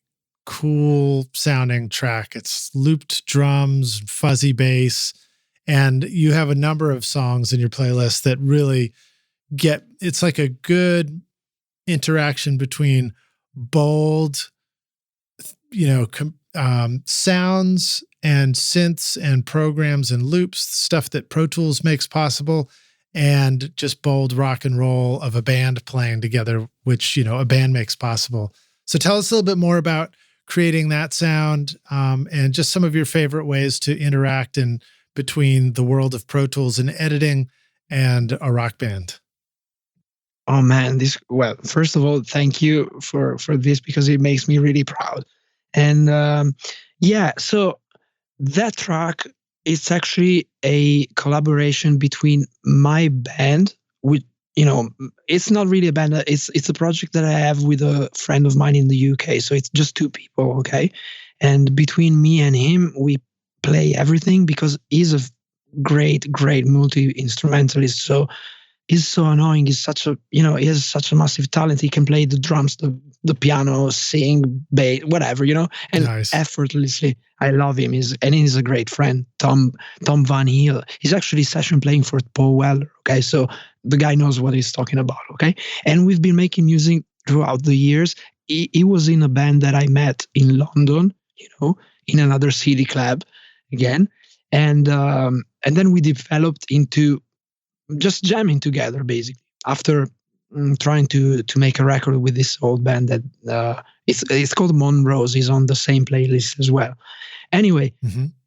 cool sounding track. It's looped drums, fuzzy bass, and you have a number of songs in your playlist that really it's like a good interaction between bold, sounds and synths and programs and loops, stuff that Pro Tools makes possible, and just bold rock and roll of a band playing together, which, a band makes possible. So tell us a little bit more about creating that sound, and just some of your favorite ways to interact between the world of Pro Tools and editing and a rock band. Oh man, first of all, thank you for this, because it makes me really proud. And so that track, it's actually a collaboration between my band with, it's not really a band. It's a project that I have with a friend of mine in the UK. So it's just two people, okay? And between me and him, we play everything, because he's a great multi-instrumentalist. So he's so annoying. He's he has such a massive talent. He can play the drums, the piano, sing, bass, whatever, and nice. Effortlessly. I love him. He's a great friend. Tom Van Heel. He's actually session playing for Paul Weller. Okay, so the guy knows what he's talking about. Okay, and we've been making music throughout the years. He was in a band that I met in London. In another city club, again, and then we developed into just jamming together, basically, after trying to make a record with this old band that it's called Monrose. Is on the same playlist as well. Anyway,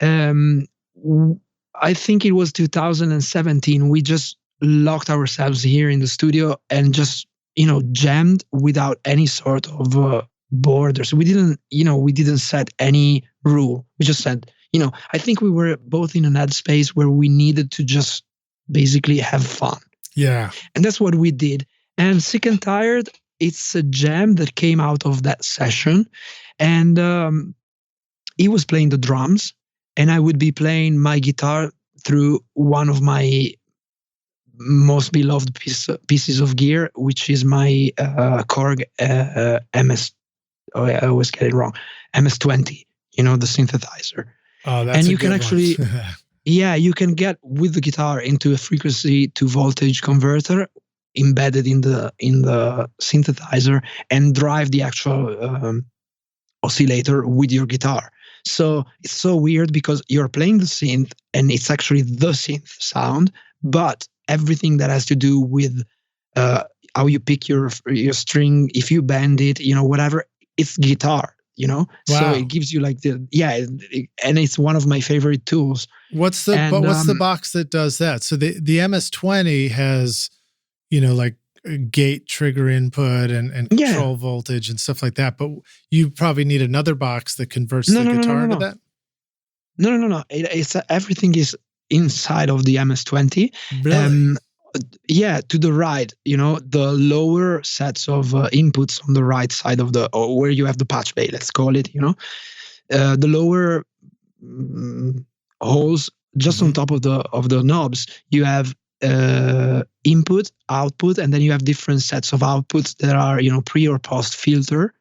I think it was 2017. We just locked ourselves here in the studio and just jammed without any sort of borders. We didn't set any rule. We just said, I think we were both in an headspace where we needed to just basically have fun. Yeah. And that's what we did. And Sick and Tired, it's a jam that came out of that session. And he was playing the drums, and I would be playing my guitar through one of my most beloved pieces of gear, which is my Korg MS. Oh, I always get it wrong. MS-20, the synthesizer. Oh, that's you can actually... Yeah, you can get with the guitar into a frequency to voltage converter embedded in the synthesizer and drive the actual oscillator with your guitar. So it's so weird, because you're playing the synth and it's actually the synth sound, but everything that has to do with how you pick your string, if you bend it, whatever, it's guitar. Wow. So it gives you and it's one of my favorite tools. What's the box that does that? So the MS-20 has, like a gate trigger input and control voltage and stuff like that. But you probably need another box that converts the guitar into that. No. It's everything is inside of the MS-20. Really? To the right, the lower sets of inputs on the right side of or where you have the patch bay, let's call it, the lower holes just on top of the knobs, you have input, output, and then you have different sets of outputs that are, pre or post filter.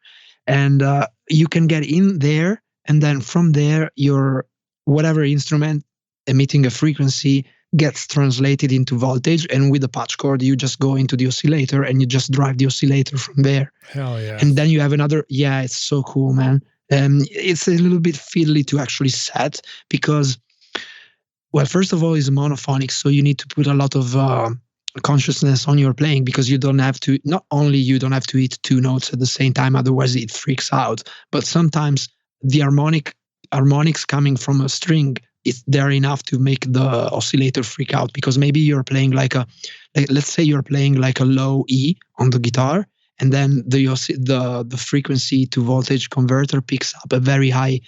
And you can get in there, and then from there, your whatever instrument emitting a frequency gets translated into voltage, and with the patch cord you just go into the oscillator and you just drive the oscillator from there. Hell yeah. And then you have another, it's so cool, man. It's a little bit fiddly to actually set, because, well, first of all, it's monophonic, so you need to put a lot of consciousness on your playing, because you don't have to hit two notes at the same time, otherwise it freaks out. But sometimes the harmonics coming from a string, they're enough to make the oscillator freak out, because maybe you're playing let's say you're playing like a low E on the guitar, and then the frequency to voltage converter picks up a very high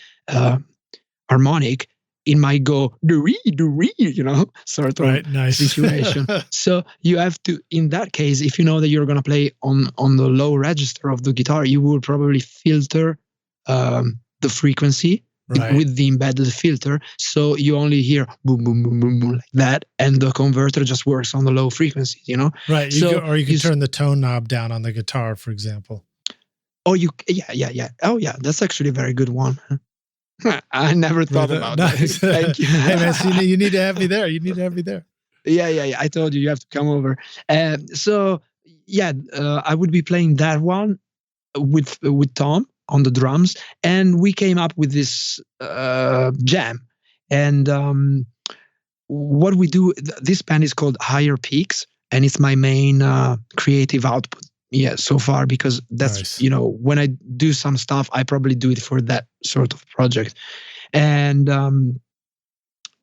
harmonic. It might go do-re, sort of nice. situation. So you have to, in that case, if you know that you're going to play on the low register of the guitar, you will probably filter the frequency with the embedded filter, so you only hear boom, boom, boom, boom, boom, like that, and the converter just works on the low frequencies, Right. You can turn the tone knob down on the guitar, for example. Oh, yeah. Oh, yeah. That's actually a very good one. I never thought about that. Nice. Thank you. Hey man, so you need to have me there. You need to have me there. Yeah. I told you have to come over. So yeah, I would be playing that one with Tom on the drums, and we came up with this jam. And what we do, this band is called Higher Peaks, and it's my main creative output. Yeah, so far, because that's Nice. when I do some stuff, I probably do it for that sort of project. And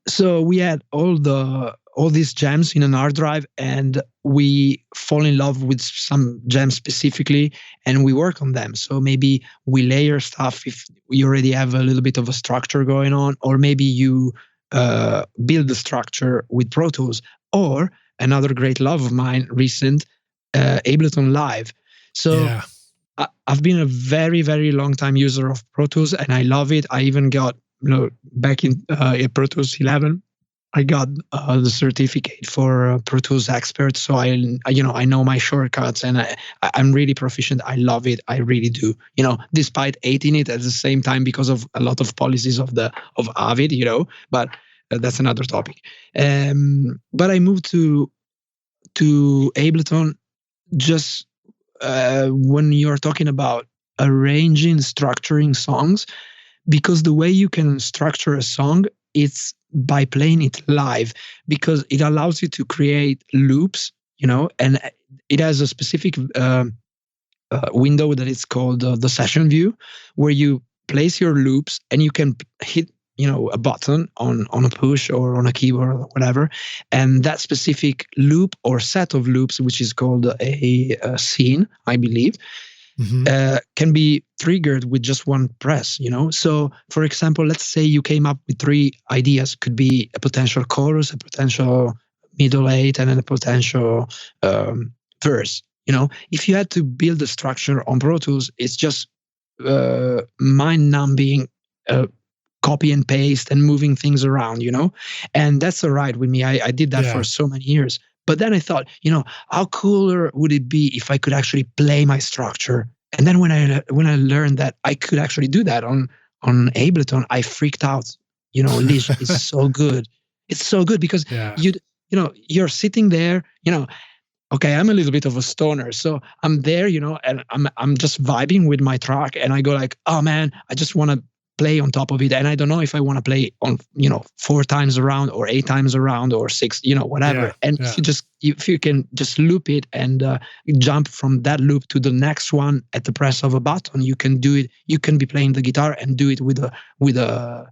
so we had all these jams in an hard drive, and we fall in love with some jams specifically, and we work on them. So maybe we layer stuff if we already have a little bit of a structure going on, or maybe you build the structure with Pro Tools, or another great love of mine, recent, Ableton Live. So yeah. I've been a very, very long time user of Pro Tools, and I love it. I even got, back in Pro Tools 11, I got the certificate for Pro Tools Expert. So I know my shortcuts, and I'm really proficient. I love it. I really do. Despite hating it at the same time because of a lot of policies of Avid. But that's another topic. But I moved to Ableton just when you're talking about arranging, structuring songs, because the way you can structure a song, it's by playing it live, because it allows you to create loops, and it has a specific window that is called the session view, where you place your loops and you can hit a button on a push or on a keyboard or whatever, and that specific loop or set of loops, which is called a scene, I believe, can be triggered with just one press. So for example, let's say you came up with 3 ideas. Could be a potential chorus, a potential middle 8, and then a potential verse. If you had to build a structure on Pro Tools, it's just mind-numbing, copy and paste and moving things around, and that's all right with me. I did that for so many years. But then I thought, how cooler would it be if I could actually play my structure? And then when I learned that I could actually do that on Ableton, I freaked out. Lish is so good. It's so good because you're sitting there, okay, I'm a little bit of a stoner, so I'm there, and I'm just vibing with my track, and I go like, oh man, I just want to play on top of it, and I don't know if I want to play on 4 times around or 8 times around or 6, whatever. If you can just loop it and jump from that loop to the next one at the press of a button, you can do it. You can be playing the guitar and do it with a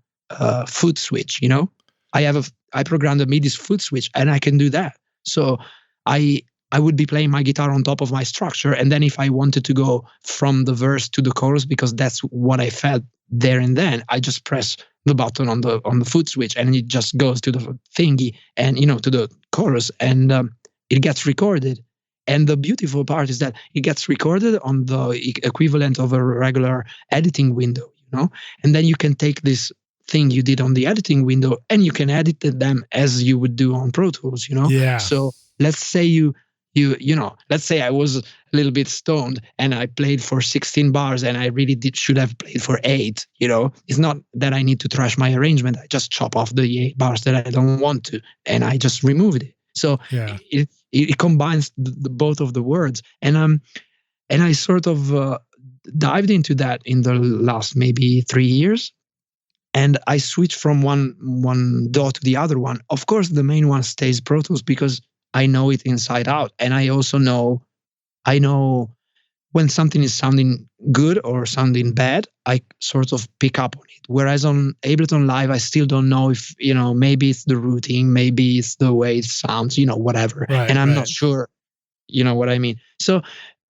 foot switch. I programmed a MIDI foot switch, and I can do that. So I would be playing my guitar on top of my structure, and then if I wanted to go from the verse to the chorus, because that's what I felt there and then, I just press the button on the foot switch, and it just goes to the thingy and to the chorus, and it gets recorded. And the beautiful part is that it gets recorded on the equivalent of a regular editing window, and then you can take this thing you did on the editing window and you can edit them as you would do on Pro Tools. So let's say let's say I was a little bit stoned and I played for 16 bars and I really should have played for 8. It's not that I need to trash my arrangement. I just chop off the 8 bars that I don't want to, and I just removed it. So it combines the both of the words, and I sort of dived into that in the last maybe 3 years, and I switched from one DAW to the other one. Of course, the main one stays Pro Tools because I know it inside out. And I also know when something is sounding good or sounding bad, I sort of pick up on it. Whereas on Ableton Live, I still don't know if, maybe it's the routing, maybe it's the way it sounds, whatever. Right, and I'm not sure, what I mean. So,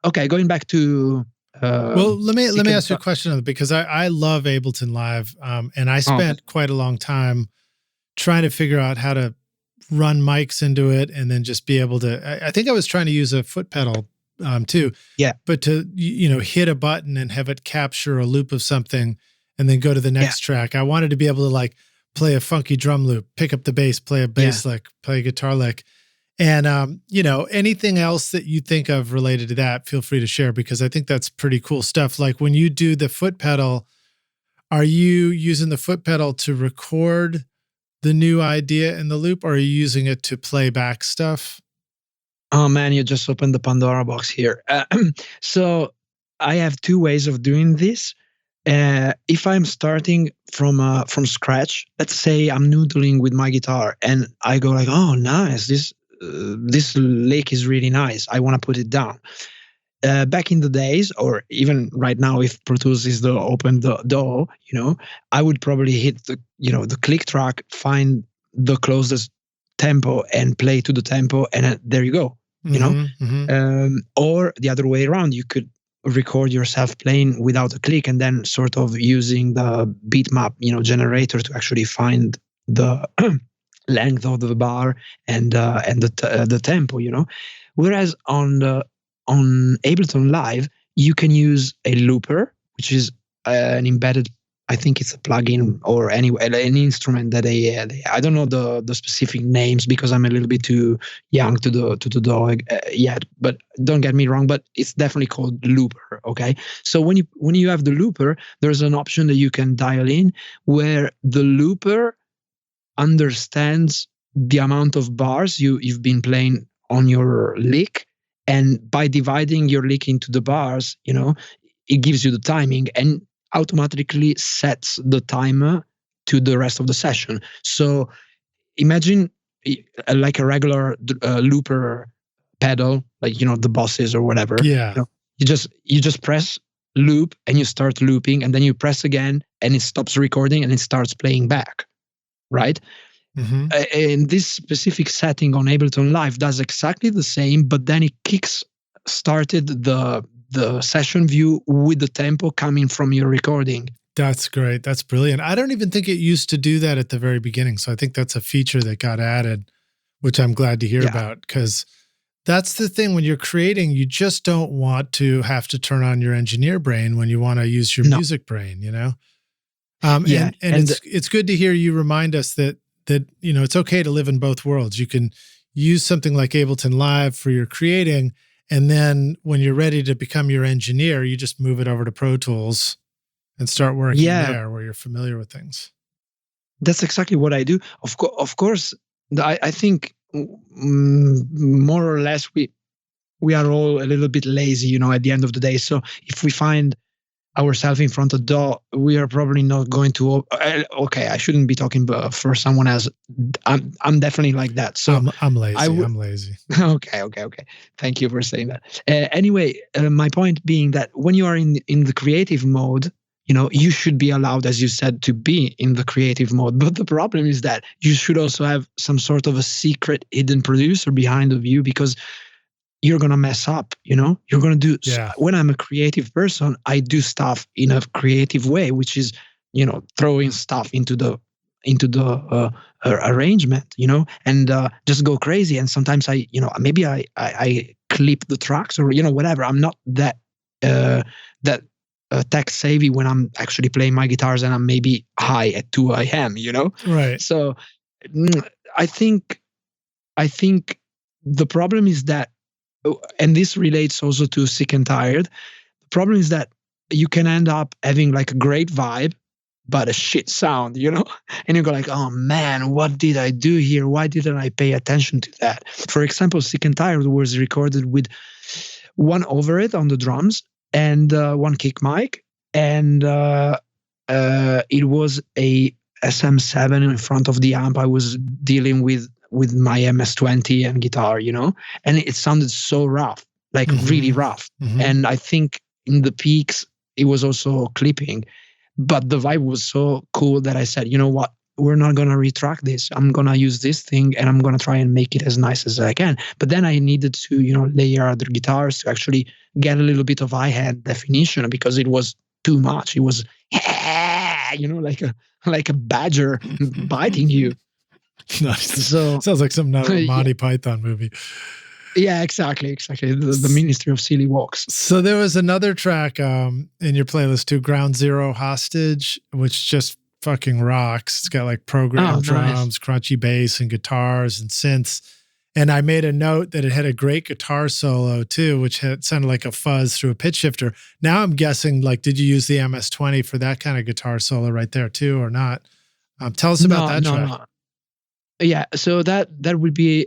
okay, going back to... well, let me ask you a question, because I love Ableton Live, and I spent quite a long time trying to figure out how to run mics into it and then just be able to, I think I was trying to use a foot pedal too. Yeah. But to, hit a button and have it capture a loop of something and then go to the next track. I wanted to be able to like play a funky drum loop, pick up the bass, play a bass lick, play a guitar lick. And, anything else that you think of related to that, feel free to share, because I think that's pretty cool stuff. Like when you do the foot pedal, are you using the foot pedal to record the new idea in the loop, or are you using it to play back stuff? Oh man, you just opened the Pandora box here. So I have two ways of doing this. If I'm starting from scratch, let's say I'm noodling with my guitar and I go like, oh, nice, this lick is really nice, I want to put it down. Back in the days, or even right now, if Pro Tools is the open the door, I would probably hit the click track, find the closest tempo and play to the tempo, and there you go. Or the other way around, you could record yourself playing without a click and then sort of using the beat map generator to actually find the length of the bar and the tempo. Whereas on Ableton Live, you can use a looper, which is an embedded, I think it's a plugin or anyway, an instrument that I don't know the specific names because I'm a little bit too young to the dog yet, but don't get me wrong, but it's definitely called looper. Okay. So when you have the looper, there's an option that you can dial in where the looper understands the amount of bars you've been playing on your lick. And by dividing your lick into the bars, it gives you the timing and automatically sets the timer to the rest of the session. So imagine like a regular looper pedal, like the bosses or whatever. Yeah. You just press loop and you start looping, and then you press again and it stops recording and it starts playing back, right? And this specific setting on Ableton Live does exactly the same, but then it started the session view with the tempo coming from your recording. That's great. That's brilliant. I don't even think it used to do that at the very beginning. So I think that's a feature that got added, which I'm glad to hear about, because that's the thing. When you're creating, you just don't want to have to turn on your engineer brain when you want to use your music brain, And it's good to hear you remind us that it's okay to live in both worlds. You can use something like Ableton Live for your creating, and then when you're ready to become your engineer, you just move it over to Pro Tools and start working there where you're familiar with things. That's exactly what I do. Of course, I think more or less we are all a little bit lazy, at the end of the day. So if we find ourselves in front of the door, we are probably not going to. Okay, I shouldn't be talking for someone else. I'm definitely like that. So I'm lazy. I'm lazy. Okay. Thank you for saying that. Anyway, my point being that when you are in the creative mode, you should be allowed, as you said, to be in the creative mode. But the problem is that you should also have some sort of a secret hidden producer behind of you, because you're going to mess up, you're going to do. Yeah. When I'm a creative person, I do stuff in a creative way, which is, throwing stuff into the arrangement, and just go crazy. And sometimes maybe I clip the tracks or, whatever. I'm not that tech savvy when I'm actually playing my guitars and I'm maybe high at 2 a.m., Right. So I think the problem is that, and this relates also to Sick and Tired, the problem is that you can end up having like a great vibe, but a shit sound, and you go like, oh man, what did I do here? Why didn't I pay attention to that? For example, Sick and Tired was recorded with one overhead on the drums and one kick mic, and it was a SM7 in front of the amp. I was dealing with my MS-20 and guitar, and it sounded so rough, like really rough. And I think in the peaks, it was also clipping, but the vibe was so cool that I said, you know what, we're not going to retrack this. I'm going to use this thing and I'm going to try and make it as nice as I can. But then I needed to, layer other guitars to actually get a little bit of hi-hat definition, because it was too much. It was, like a badger biting you. Nice. So sounds like some Monty Python movie. Yeah, exactly. The Ministry of Silly Walks. So there was another track in your playlist too, Ground Zero Hostage, which just fucking rocks. It's got like programmed drums, crunchy bass, and guitars and synths. And I made a note that it had a great guitar solo too, which sounded like a fuzz through a pitch shifter. Now I'm guessing, like, did you use the MS-20 for that kind of guitar solo right there too, or not? Tell us about that track. No. Yeah, so that would be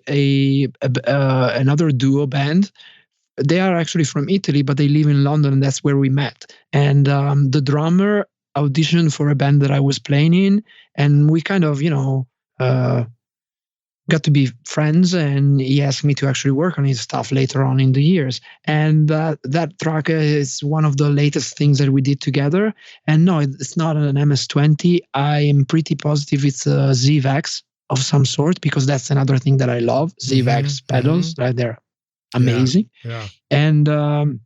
another duo band. They are actually from Italy, but they live in London, and that's where we met. And the drummer auditioned for a band that I was playing in, and we kind of, got to be friends, and he asked me to actually work on his stuff later on in the years. And that track is one of the latest things that we did together. And no, it's not an MS-20. I am pretty positive it's a ZVEX of some sort, because that's another thing that I love. ZVEX pedals, right? They're amazing. Yeah. And I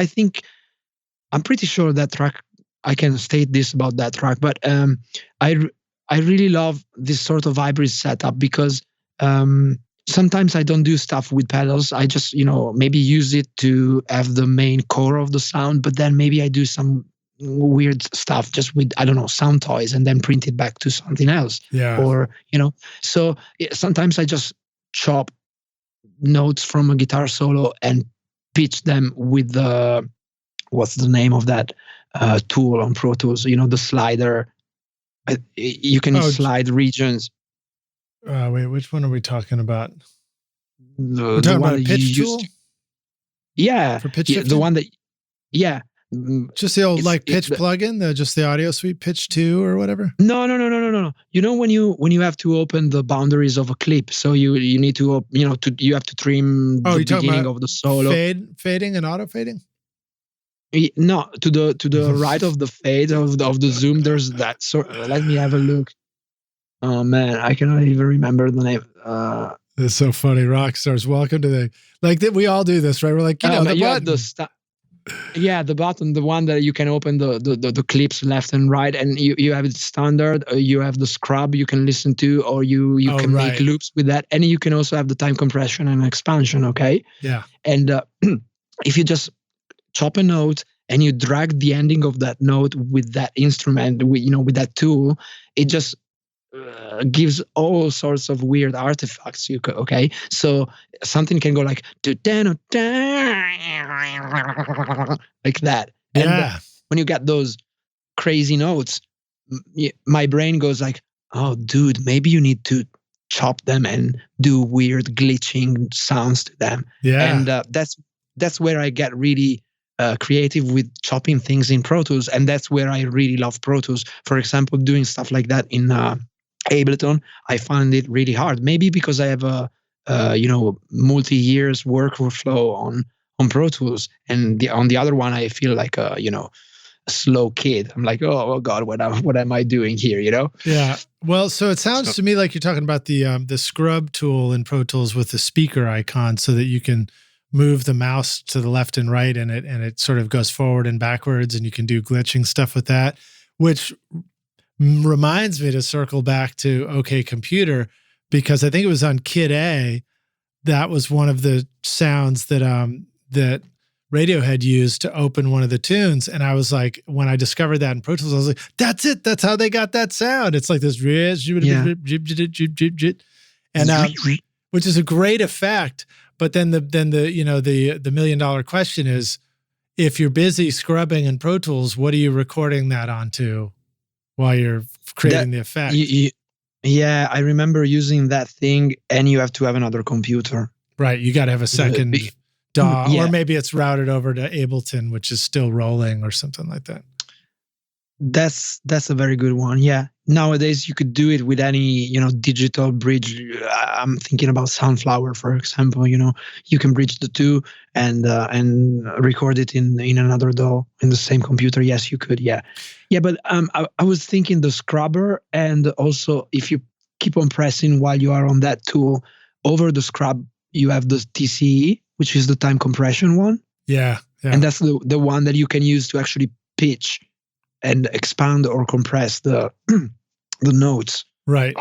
think, I'm pretty sure that track, I can state this about that track, but I really love this sort of hybrid setup, because sometimes I don't do stuff with pedals. I just, maybe use it to have the main core of the sound, but then maybe I do some weird stuff just with, I don't know, sound toys, and then print it back to something else. Yeah. Or, so sometimes I just chop notes from a guitar solo and pitch them with the, what's the name of that tool on Pro Tools? The slider. You can slide regions. Wait, which one are we talking about? We're talking about a pitch tool? Yeah. For pitch shifting? The one that, yeah. Just the old pitch plugin, just the Audio Suite Pitch 2 or whatever? No. When you have to open the boundaries of a clip, so you need to, you have to trim the beginning of the solo. Fading and auto fading? No, to the right of the fade of the zoom, there's that sort. Let me have a look. Oh man, I cannot even remember the name. It's so funny. Rock stars, welcome to we all do this, right? We're like, the button. The button, the one that you can open the clips left and right, and you have it standard. You have the scrub you can listen to, or you can make loops with that, and you can also have the time compression and expansion. Okay. Yeah. And if you just chop a note and you drag the ending of that note with that instrument, with that tool, it just gives all sorts of weird artifacts. Okay, so something can go like that. And when you get those crazy notes, my brain goes like, oh dude, maybe you need to chop them and do weird glitching sounds to them. Yeah. And that's where I get really creative with chopping things in Pro Tools, and that's where I really love Pro Tools. For example, doing stuff like that in Ableton, I find it really hard. Maybe because I have a multi-years workflow on Pro Tools, and on the other one I feel like a slow kid. I'm like, oh God, what am I doing here? Yeah. Well, so it sounds to me like you're talking about the scrub tool in Pro Tools with the speaker icon, so that you can move the mouse to the left and right, and it sort of goes forward and backwards, and you can do glitching stuff with that, which reminds me to circle back to OK Computer, because I think it was on Kid A, that was one of the sounds that that Radiohead used to open one of the tunes. And I was like, when I discovered that in Pro Tools, I was like, that's it. That's how they got that sound. It's like this, and which is a great effect. But then the $1 million question is, if you're busy scrubbing in Pro Tools, what are you recording that onto while you're creating the effect? Yeah, I remember using that thing, and you have to have another computer. Right, you got to have a second DAW, or maybe it's routed over to Ableton, which is still rolling or something like that. That's a very good one. Yeah. Nowadays you could do it with any, digital bridge. I'm thinking about Sunflower, for example. You can bridge the two and record it in another DAW in the same computer. Yes, you could. Yeah. Yeah. But I was thinking the scrubber, and also if you keep on pressing while you are on that tool over the scrub, you have the TCE, which is the time compression one. Yeah. And that's the one that you can use to actually pitch and expand or compress the notes. Right.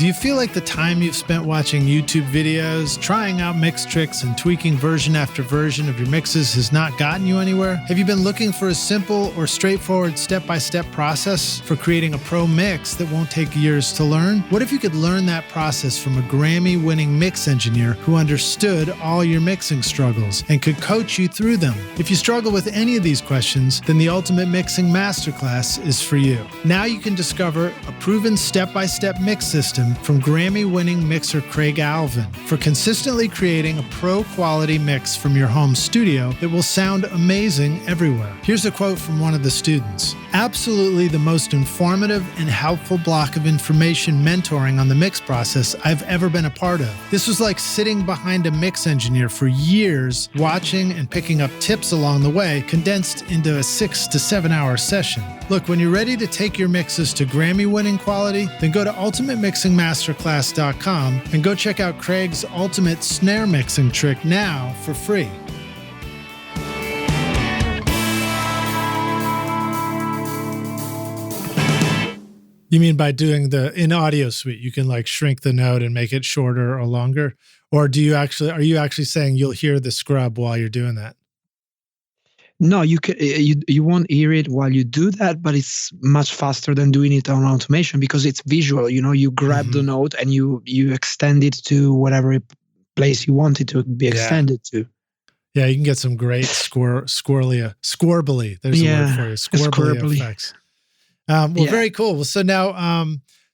Do you feel like the time you've spent watching YouTube videos, trying out mix tricks, and tweaking version after version of your mixes has not gotten you anywhere? Have you been looking for a simple or straightforward step-by-step process for creating a pro mix that won't take years to learn? What if you could learn that process from a Grammy-winning mix engineer who understood all your mixing struggles and could coach you through them? If you struggle with any of these questions, then the Ultimate Mixing Masterclass is for you. Now you can discover a proven step-by-step mix system from Grammy-winning mixer Craig Alvin for consistently creating a pro-quality mix from your home studio that will sound amazing everywhere. Here's a quote from one of the students. "Absolutely the most informative and helpful block of information mentoring on the mix process I've ever been a part of. This was like sitting behind a mix engineer for years, watching and picking up tips along the way, condensed into a 6 to 7 hour session." Look, when you're ready to take your mixes to Grammy-winning quality, then go to ultimatemixingmasterclass.com and go check out Craig's ultimate snare mixing trick now for free. You mean by doing in Audio Suite, you can like shrink the note and make it shorter or longer? Or are you actually saying you'll hear the scrub while you're doing that? No, you won't hear it while you do that, but it's much faster than doing it on automation because it's visual. You grab the note and you extend it to whatever place you want it to be extended to. Yeah, you can get some great squarbly. There's a word for you. Squarbly effects. Very cool. Well, so now,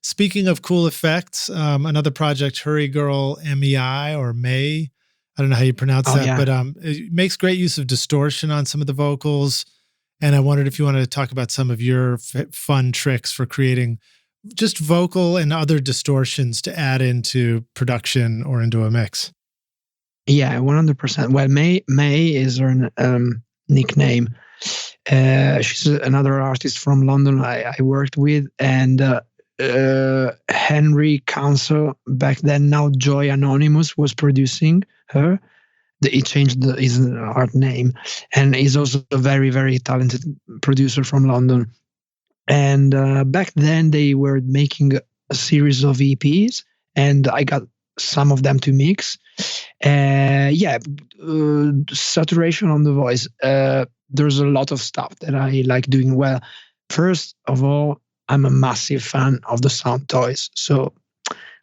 speaking of cool effects, another project, Hurry Girl MEI or May. I don't know how you pronounce that, but it makes great use of distortion on some of the vocals. And I wondered if you wanted to talk about some of your fun tricks for creating just vocal and other distortions to add into production or into a mix. Yeah, 100%. Well, May is her nickname. She's another artist from London I worked with, and Henry Council back then, now Joy Anonymous, was producing her. He changed his art name, and he's also a very, very talented producer from London. And back then they were making a series of EPs, and I got some of them to mix. Saturation on the voice. There's a lot of stuff that I like doing well. First of all, I'm a massive fan of the sound toys. So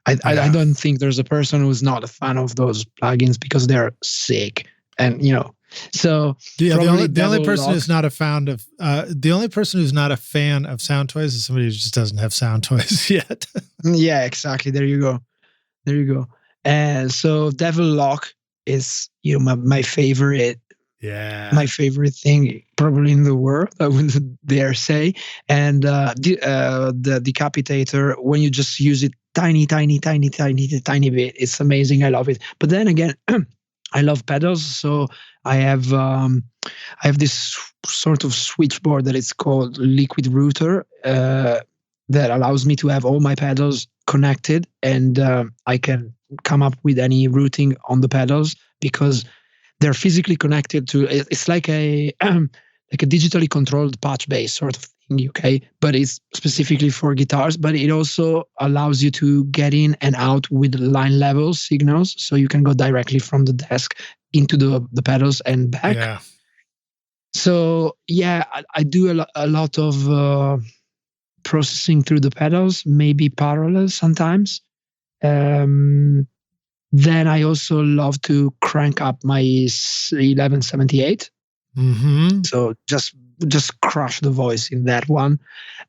I don't think there's a person who's not a fan of those plugins because they're sick. And so the only person who's not a fan of the only person who's not a fan of sound toys is somebody who just doesn't have sound toys yet. Yeah, exactly. There you go. And so Devil Lock is my favorite. Yeah, my favorite thing probably in the world, I would dare say. And the decapitator, when you just use it tiny bit, it's amazing. I love it. But then again, I love pedals, so I have this sort of switchboard that it's called Liquid Router that allows me to have all my pedals connected, and I can come up with any routing on the pedals because they're physically connected to. It's like a digitally controlled patch bass sort of thing, okay? But it's specifically for guitars. But it also allows you to get in and out with line level signals, so you can go directly from the desk into the pedals and back. Yeah. So yeah, I do a lot of processing through the pedals, maybe parallel sometimes. Then I also love to crank up my 1178. Mm-hmm. So just crush the voice in that one.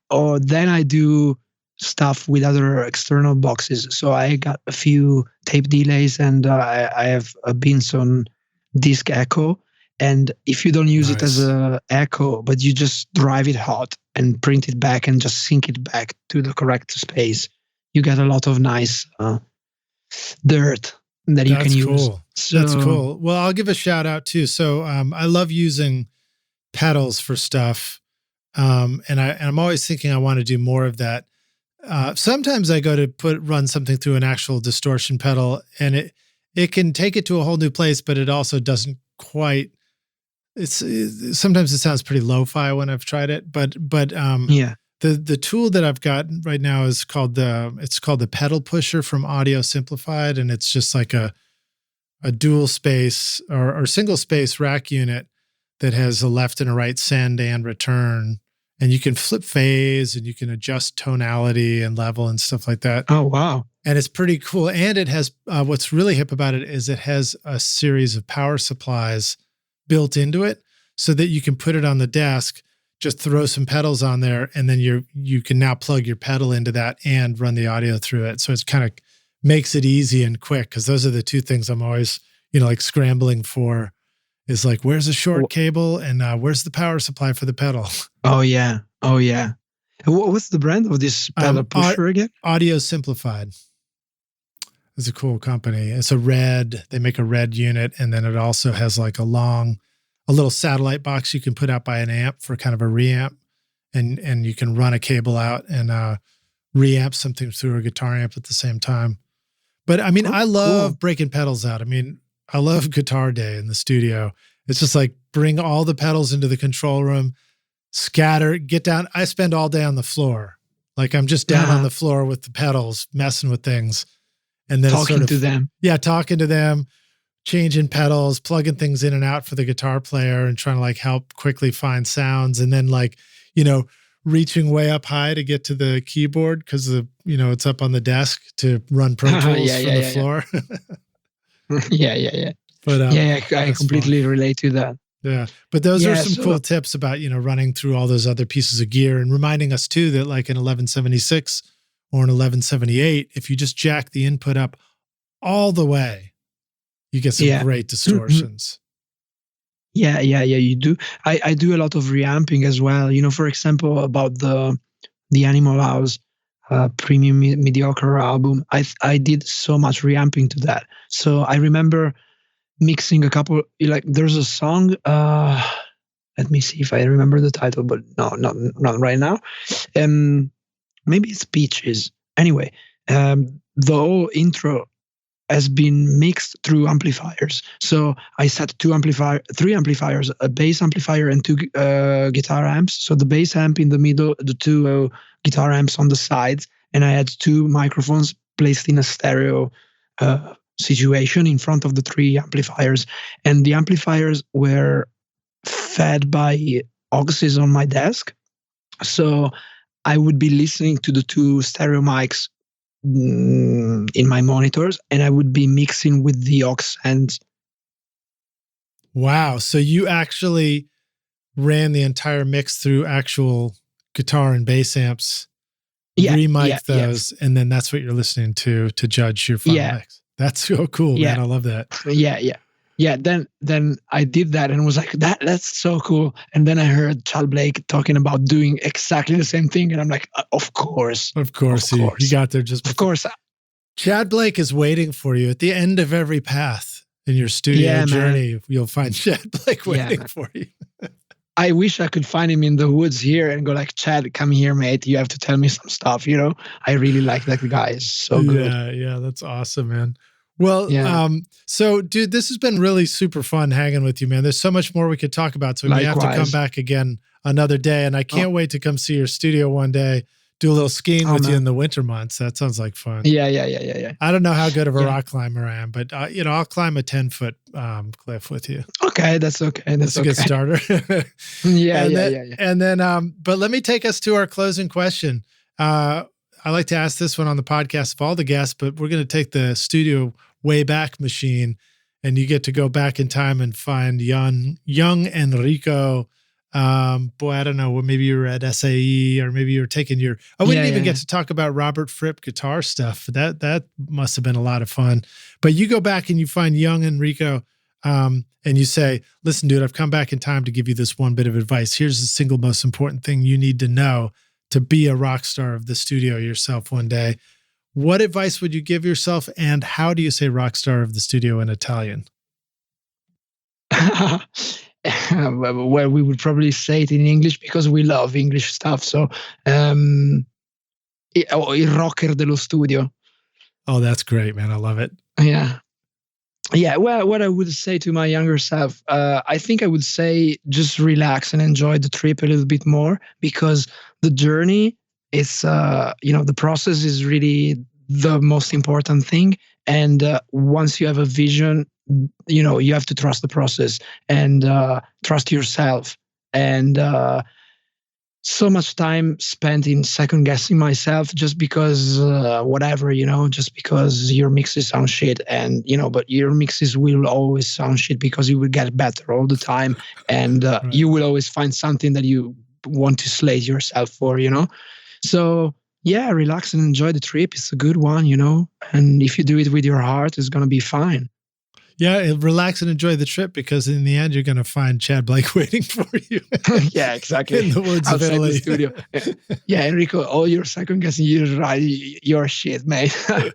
Or then I do stuff with other external boxes. So I got a few tape delays, and I have a Binson disc echo. And if you don't use it as a echo, but you just drive it hot and print it back and just sync it back to the correct space, you get a lot of nice dirt that you can use. So, that's cool. Well, I'll give a shout out too. So I love using pedals for stuff. And I'm always thinking I want to do more of that. Sometimes I go to run something through an actual distortion pedal, and it can take it to a whole new place, but it also doesn't quite. Sometimes it sounds pretty lo-fi when I've tried it, but the The tool that I've got right now is called the pedal pusher from Audio Simplified, and it's just like a dual space or single space rack unit that has a left and a right send and return, and you can flip phase and you can adjust tonality and level and stuff like that. Oh, wow. And it's pretty cool. And it has, what's really hip about it is it has a series of power supplies built into it so that you can put it on the desk, just throw some pedals on there, and then you can now plug your pedal into that and run the audio through it. So it's kind of makes it easy and quick, because those are the two things I'm always, like scrambling for, is like, where's a short cable and where's the power supply for the pedal? Oh, yeah. Oh, yeah. What's the brand of this pedal pusher again? Audio Simplified. It's a cool company. It's they make a red unit, and then it also has like a little satellite box you can put out by an amp for kind of a reamp, and you can run a cable out and reamp something through a guitar amp at the same time. But I mean, I love breaking pedals out. I mean, I love guitar day in the studio. It's just like bring all the pedals into the control room, scatter, get down. I spend all day on the floor. Like I'm just down on the floor with the pedals, messing with things. And then talking to them. Yeah, talking to them, changing pedals, plugging things in and out for the guitar player, and trying to like help quickly find sounds. And then like, reaching way up high to get to the keyboard because it's up on the desk to run Pro Tools from the floor. Yeah. But I completely relate to that. Yeah. But those are some cool tips about, running through all those other pieces of gear, and reminding us too that like an 1176 or an 1178, if you just jack the input up all the way, you get some great distortions. Yeah, you do. I do a lot of reamping as well. For example, about the Animal House Premium Mediocre album, I did so much reamping to that. So I remember mixing a couple, like there's a song, let me see if I remember the title, but no, not right now. Maybe it's Peaches. Anyway, the whole intro has been mixed through amplifiers. So I set three amplifiers, a bass amplifier and two guitar amps. So the bass amp in the middle, the two guitar amps on the sides, and I had two microphones placed in a stereo situation in front of the three amplifiers. And the amplifiers were fed by auxes on my desk. So I would be listening to the two stereo mics in my monitors, and I would be mixing with the aux ends. Wow. So you actually ran the entire mix through actual guitar and bass amps, remiked those, and then that's what you're listening to judge your final mix. That's so cool, man. I love that. Yeah. Then I did that and was like, that's so cool. And then I heard Chad Blake talking about doing exactly the same thing. And I'm like, of course. You got there just before. Of course. Chad Blake is waiting for you at the end of every path in your studio journey. Man. You'll find Chad Blake waiting for you. I wish I could find him in the woods here and go like, Chad, come here, mate. You have to tell me some stuff, I really like that guy. It's so good. Yeah, that's awesome, man. Well, so dude, this has been really super fun hanging with you, man. There's so much more we could talk about. So we may have to come back again another day. And I can't wait to come see your studio one day, do a little skiing with you in the winter months. That sounds like fun. Yeah. I don't know how good of a rock climber I am, but I'll climb a 10-foot cliff with you. Okay, that's okay. That's a good starter. Yeah. And then, but let me take us to our closing question. I like to ask this one on the podcast of all the guests, but we're going to take the studio way back machine, and you get to go back in time and find young Enrico. Boy, I don't know. Maybe you were at SAE, or maybe you were taking we didn't even get to talk about Robert Fripp guitar stuff. That must have been a lot of fun. But you go back and you find young Enrico, and you say, listen, dude, I've come back in time to give you this one bit of advice. Here's the single most important thing you need to know to be a rock star of the studio yourself one day. What advice would you give yourself, and how do you say rock star of the studio in Italian? Well, we would probably say it in English because we love English stuff. So, il rocker dello studio. Oh, that's great, man. I love it. Yeah. Yeah, well, what I would say to my younger self, I think I would say just relax and enjoy the trip a little bit more, because the journey is, the process is really the most important thing. And once you have a vision, you have to trust the process and trust yourself. And so much time spent in second guessing myself just because whatever, just because your mixes sound shit, and but your mixes will always sound shit because you will get better all the time, and Right. you will always find something that you want to slate yourself for. So yeah, relax and enjoy the trip. It's a good one, and if you do it with your heart, it's gonna be fine. Yeah, relax and enjoy the trip, because in the end, you're going to find Chad Blake waiting for you. Yeah, exactly. In the woods outside of Italy. the studio. Yeah, Enrico, all your second guessing, you're right. You're shit, mate. Yeah.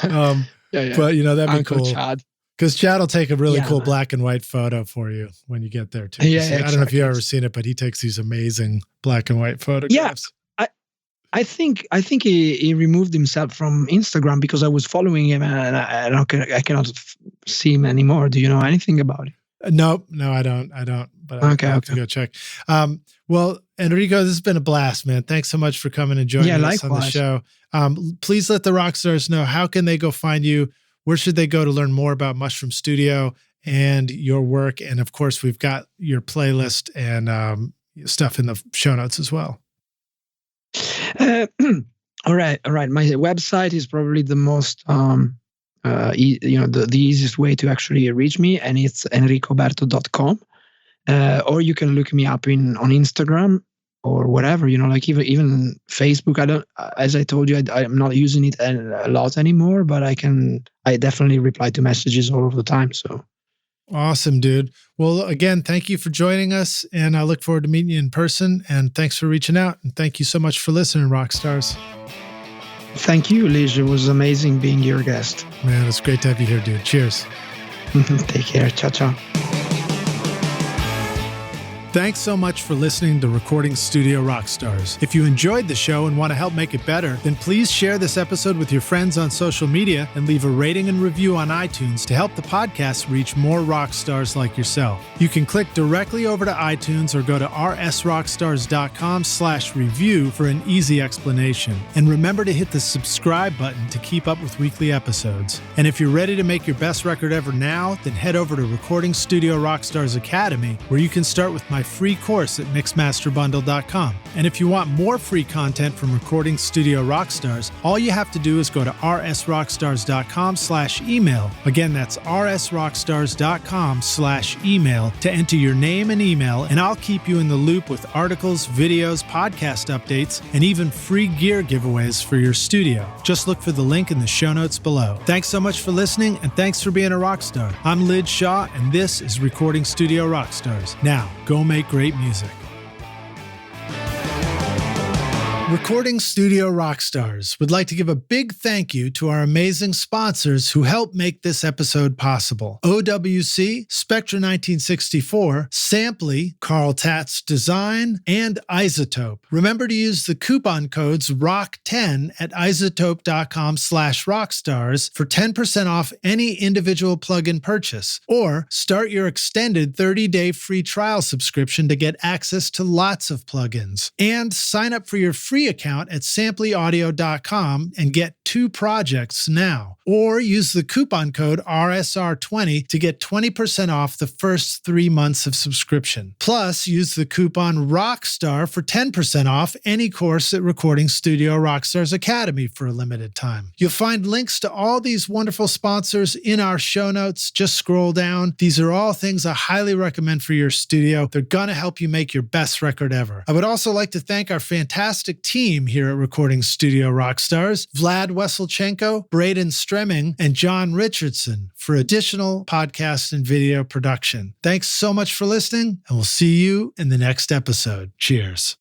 But that'd be Uncle cool. Chad. Because Chad will take a really cool man. black and white photo for you when you get there too. Yeah, I don't know if you've ever seen it, but he takes these amazing black and white photographs. I think he removed himself from Instagram because I was following him, and I cannot see him anymore. Do you know anything about it? No, I don't. But I have to go check. Well, Enrico, this has been a blast, man. Thanks so much for coming and joining us on the show. Please let the rock stars know, how can they go find you? Where should they go to learn more about Mushroom Studio and your work? And of course, we've got your playlist and stuff in the show notes as well. All right. My website is probably the most, the easiest way to actually reach me, and it's enricoberto.com. Or you can look me up on Instagram or whatever, like even Facebook. As I told you, I'm not using it a lot anymore, but I definitely reply to messages all of the time. So. Awesome, dude. Well, again, thank you for joining us, and I look forward to meeting you in person, and thanks for reaching out, and thank you so much for listening, Rockstars. Thank you, Lige. It was amazing being your guest. Man, it's great to have you here, dude. Cheers. Take care. Ciao, ciao. Thanks so much for listening to Recording Studio Rockstars. If you enjoyed the show and want to help make it better, then please share this episode with your friends on social media and leave a rating and review on iTunes to help the podcast reach more rock stars like yourself. You can click directly over to iTunes or go to rsrockstars.com/review for an easy explanation. And remember to hit the subscribe button to keep up with weekly episodes. And if you're ready to make your best record ever now, then head over to Recording Studio Rockstars Academy, where you can start with my free course at mixmasterbundle.com. And if you want more free content from Recording Studio Rockstars, all you have to do is go to rsrockstars.com/email. Again, that's rsrockstars.com/email to enter your name and email, and I'll keep you in the loop with articles, videos, podcast updates, and even free gear giveaways for your studio. Just look for the link in the show notes below. Thanks so much for listening, and thanks for being a rock star. I'm Lid Shaw, and this is Recording Studio Rockstars. Now, go make great music. Recording Studio Rockstars would like to give a big thank you to our amazing sponsors who help make this episode possible. OWC, Spectra 1964, Samply, Carl Tatz Design, and Isotope. Remember to use the coupon codes ROCK10 at isotope.com/rockstars for 10% off any individual plugin purchase, or start your extended 30-day free trial subscription to get access to lots of plugins. And sign up for your free account at samplyaudio.com and get 2 projects now. Or use the coupon code RSR20 to get 20% off the first 3 months of subscription. Plus, use the coupon ROCKSTAR for 10% off any course at Recording Studio Rockstars Academy for a limited time. You'll find links to all these wonderful sponsors in our show notes. Just scroll down. These are all things I highly recommend for your studio. They're going to help you make your best record ever. I would also like to thank our fantastic team here at Recording Studio Rockstars, Vlad Weselchenko, Braden Stremming, and John Richardson, for additional podcast and video production. Thanks so much for listening, and we'll see you in the next episode. Cheers.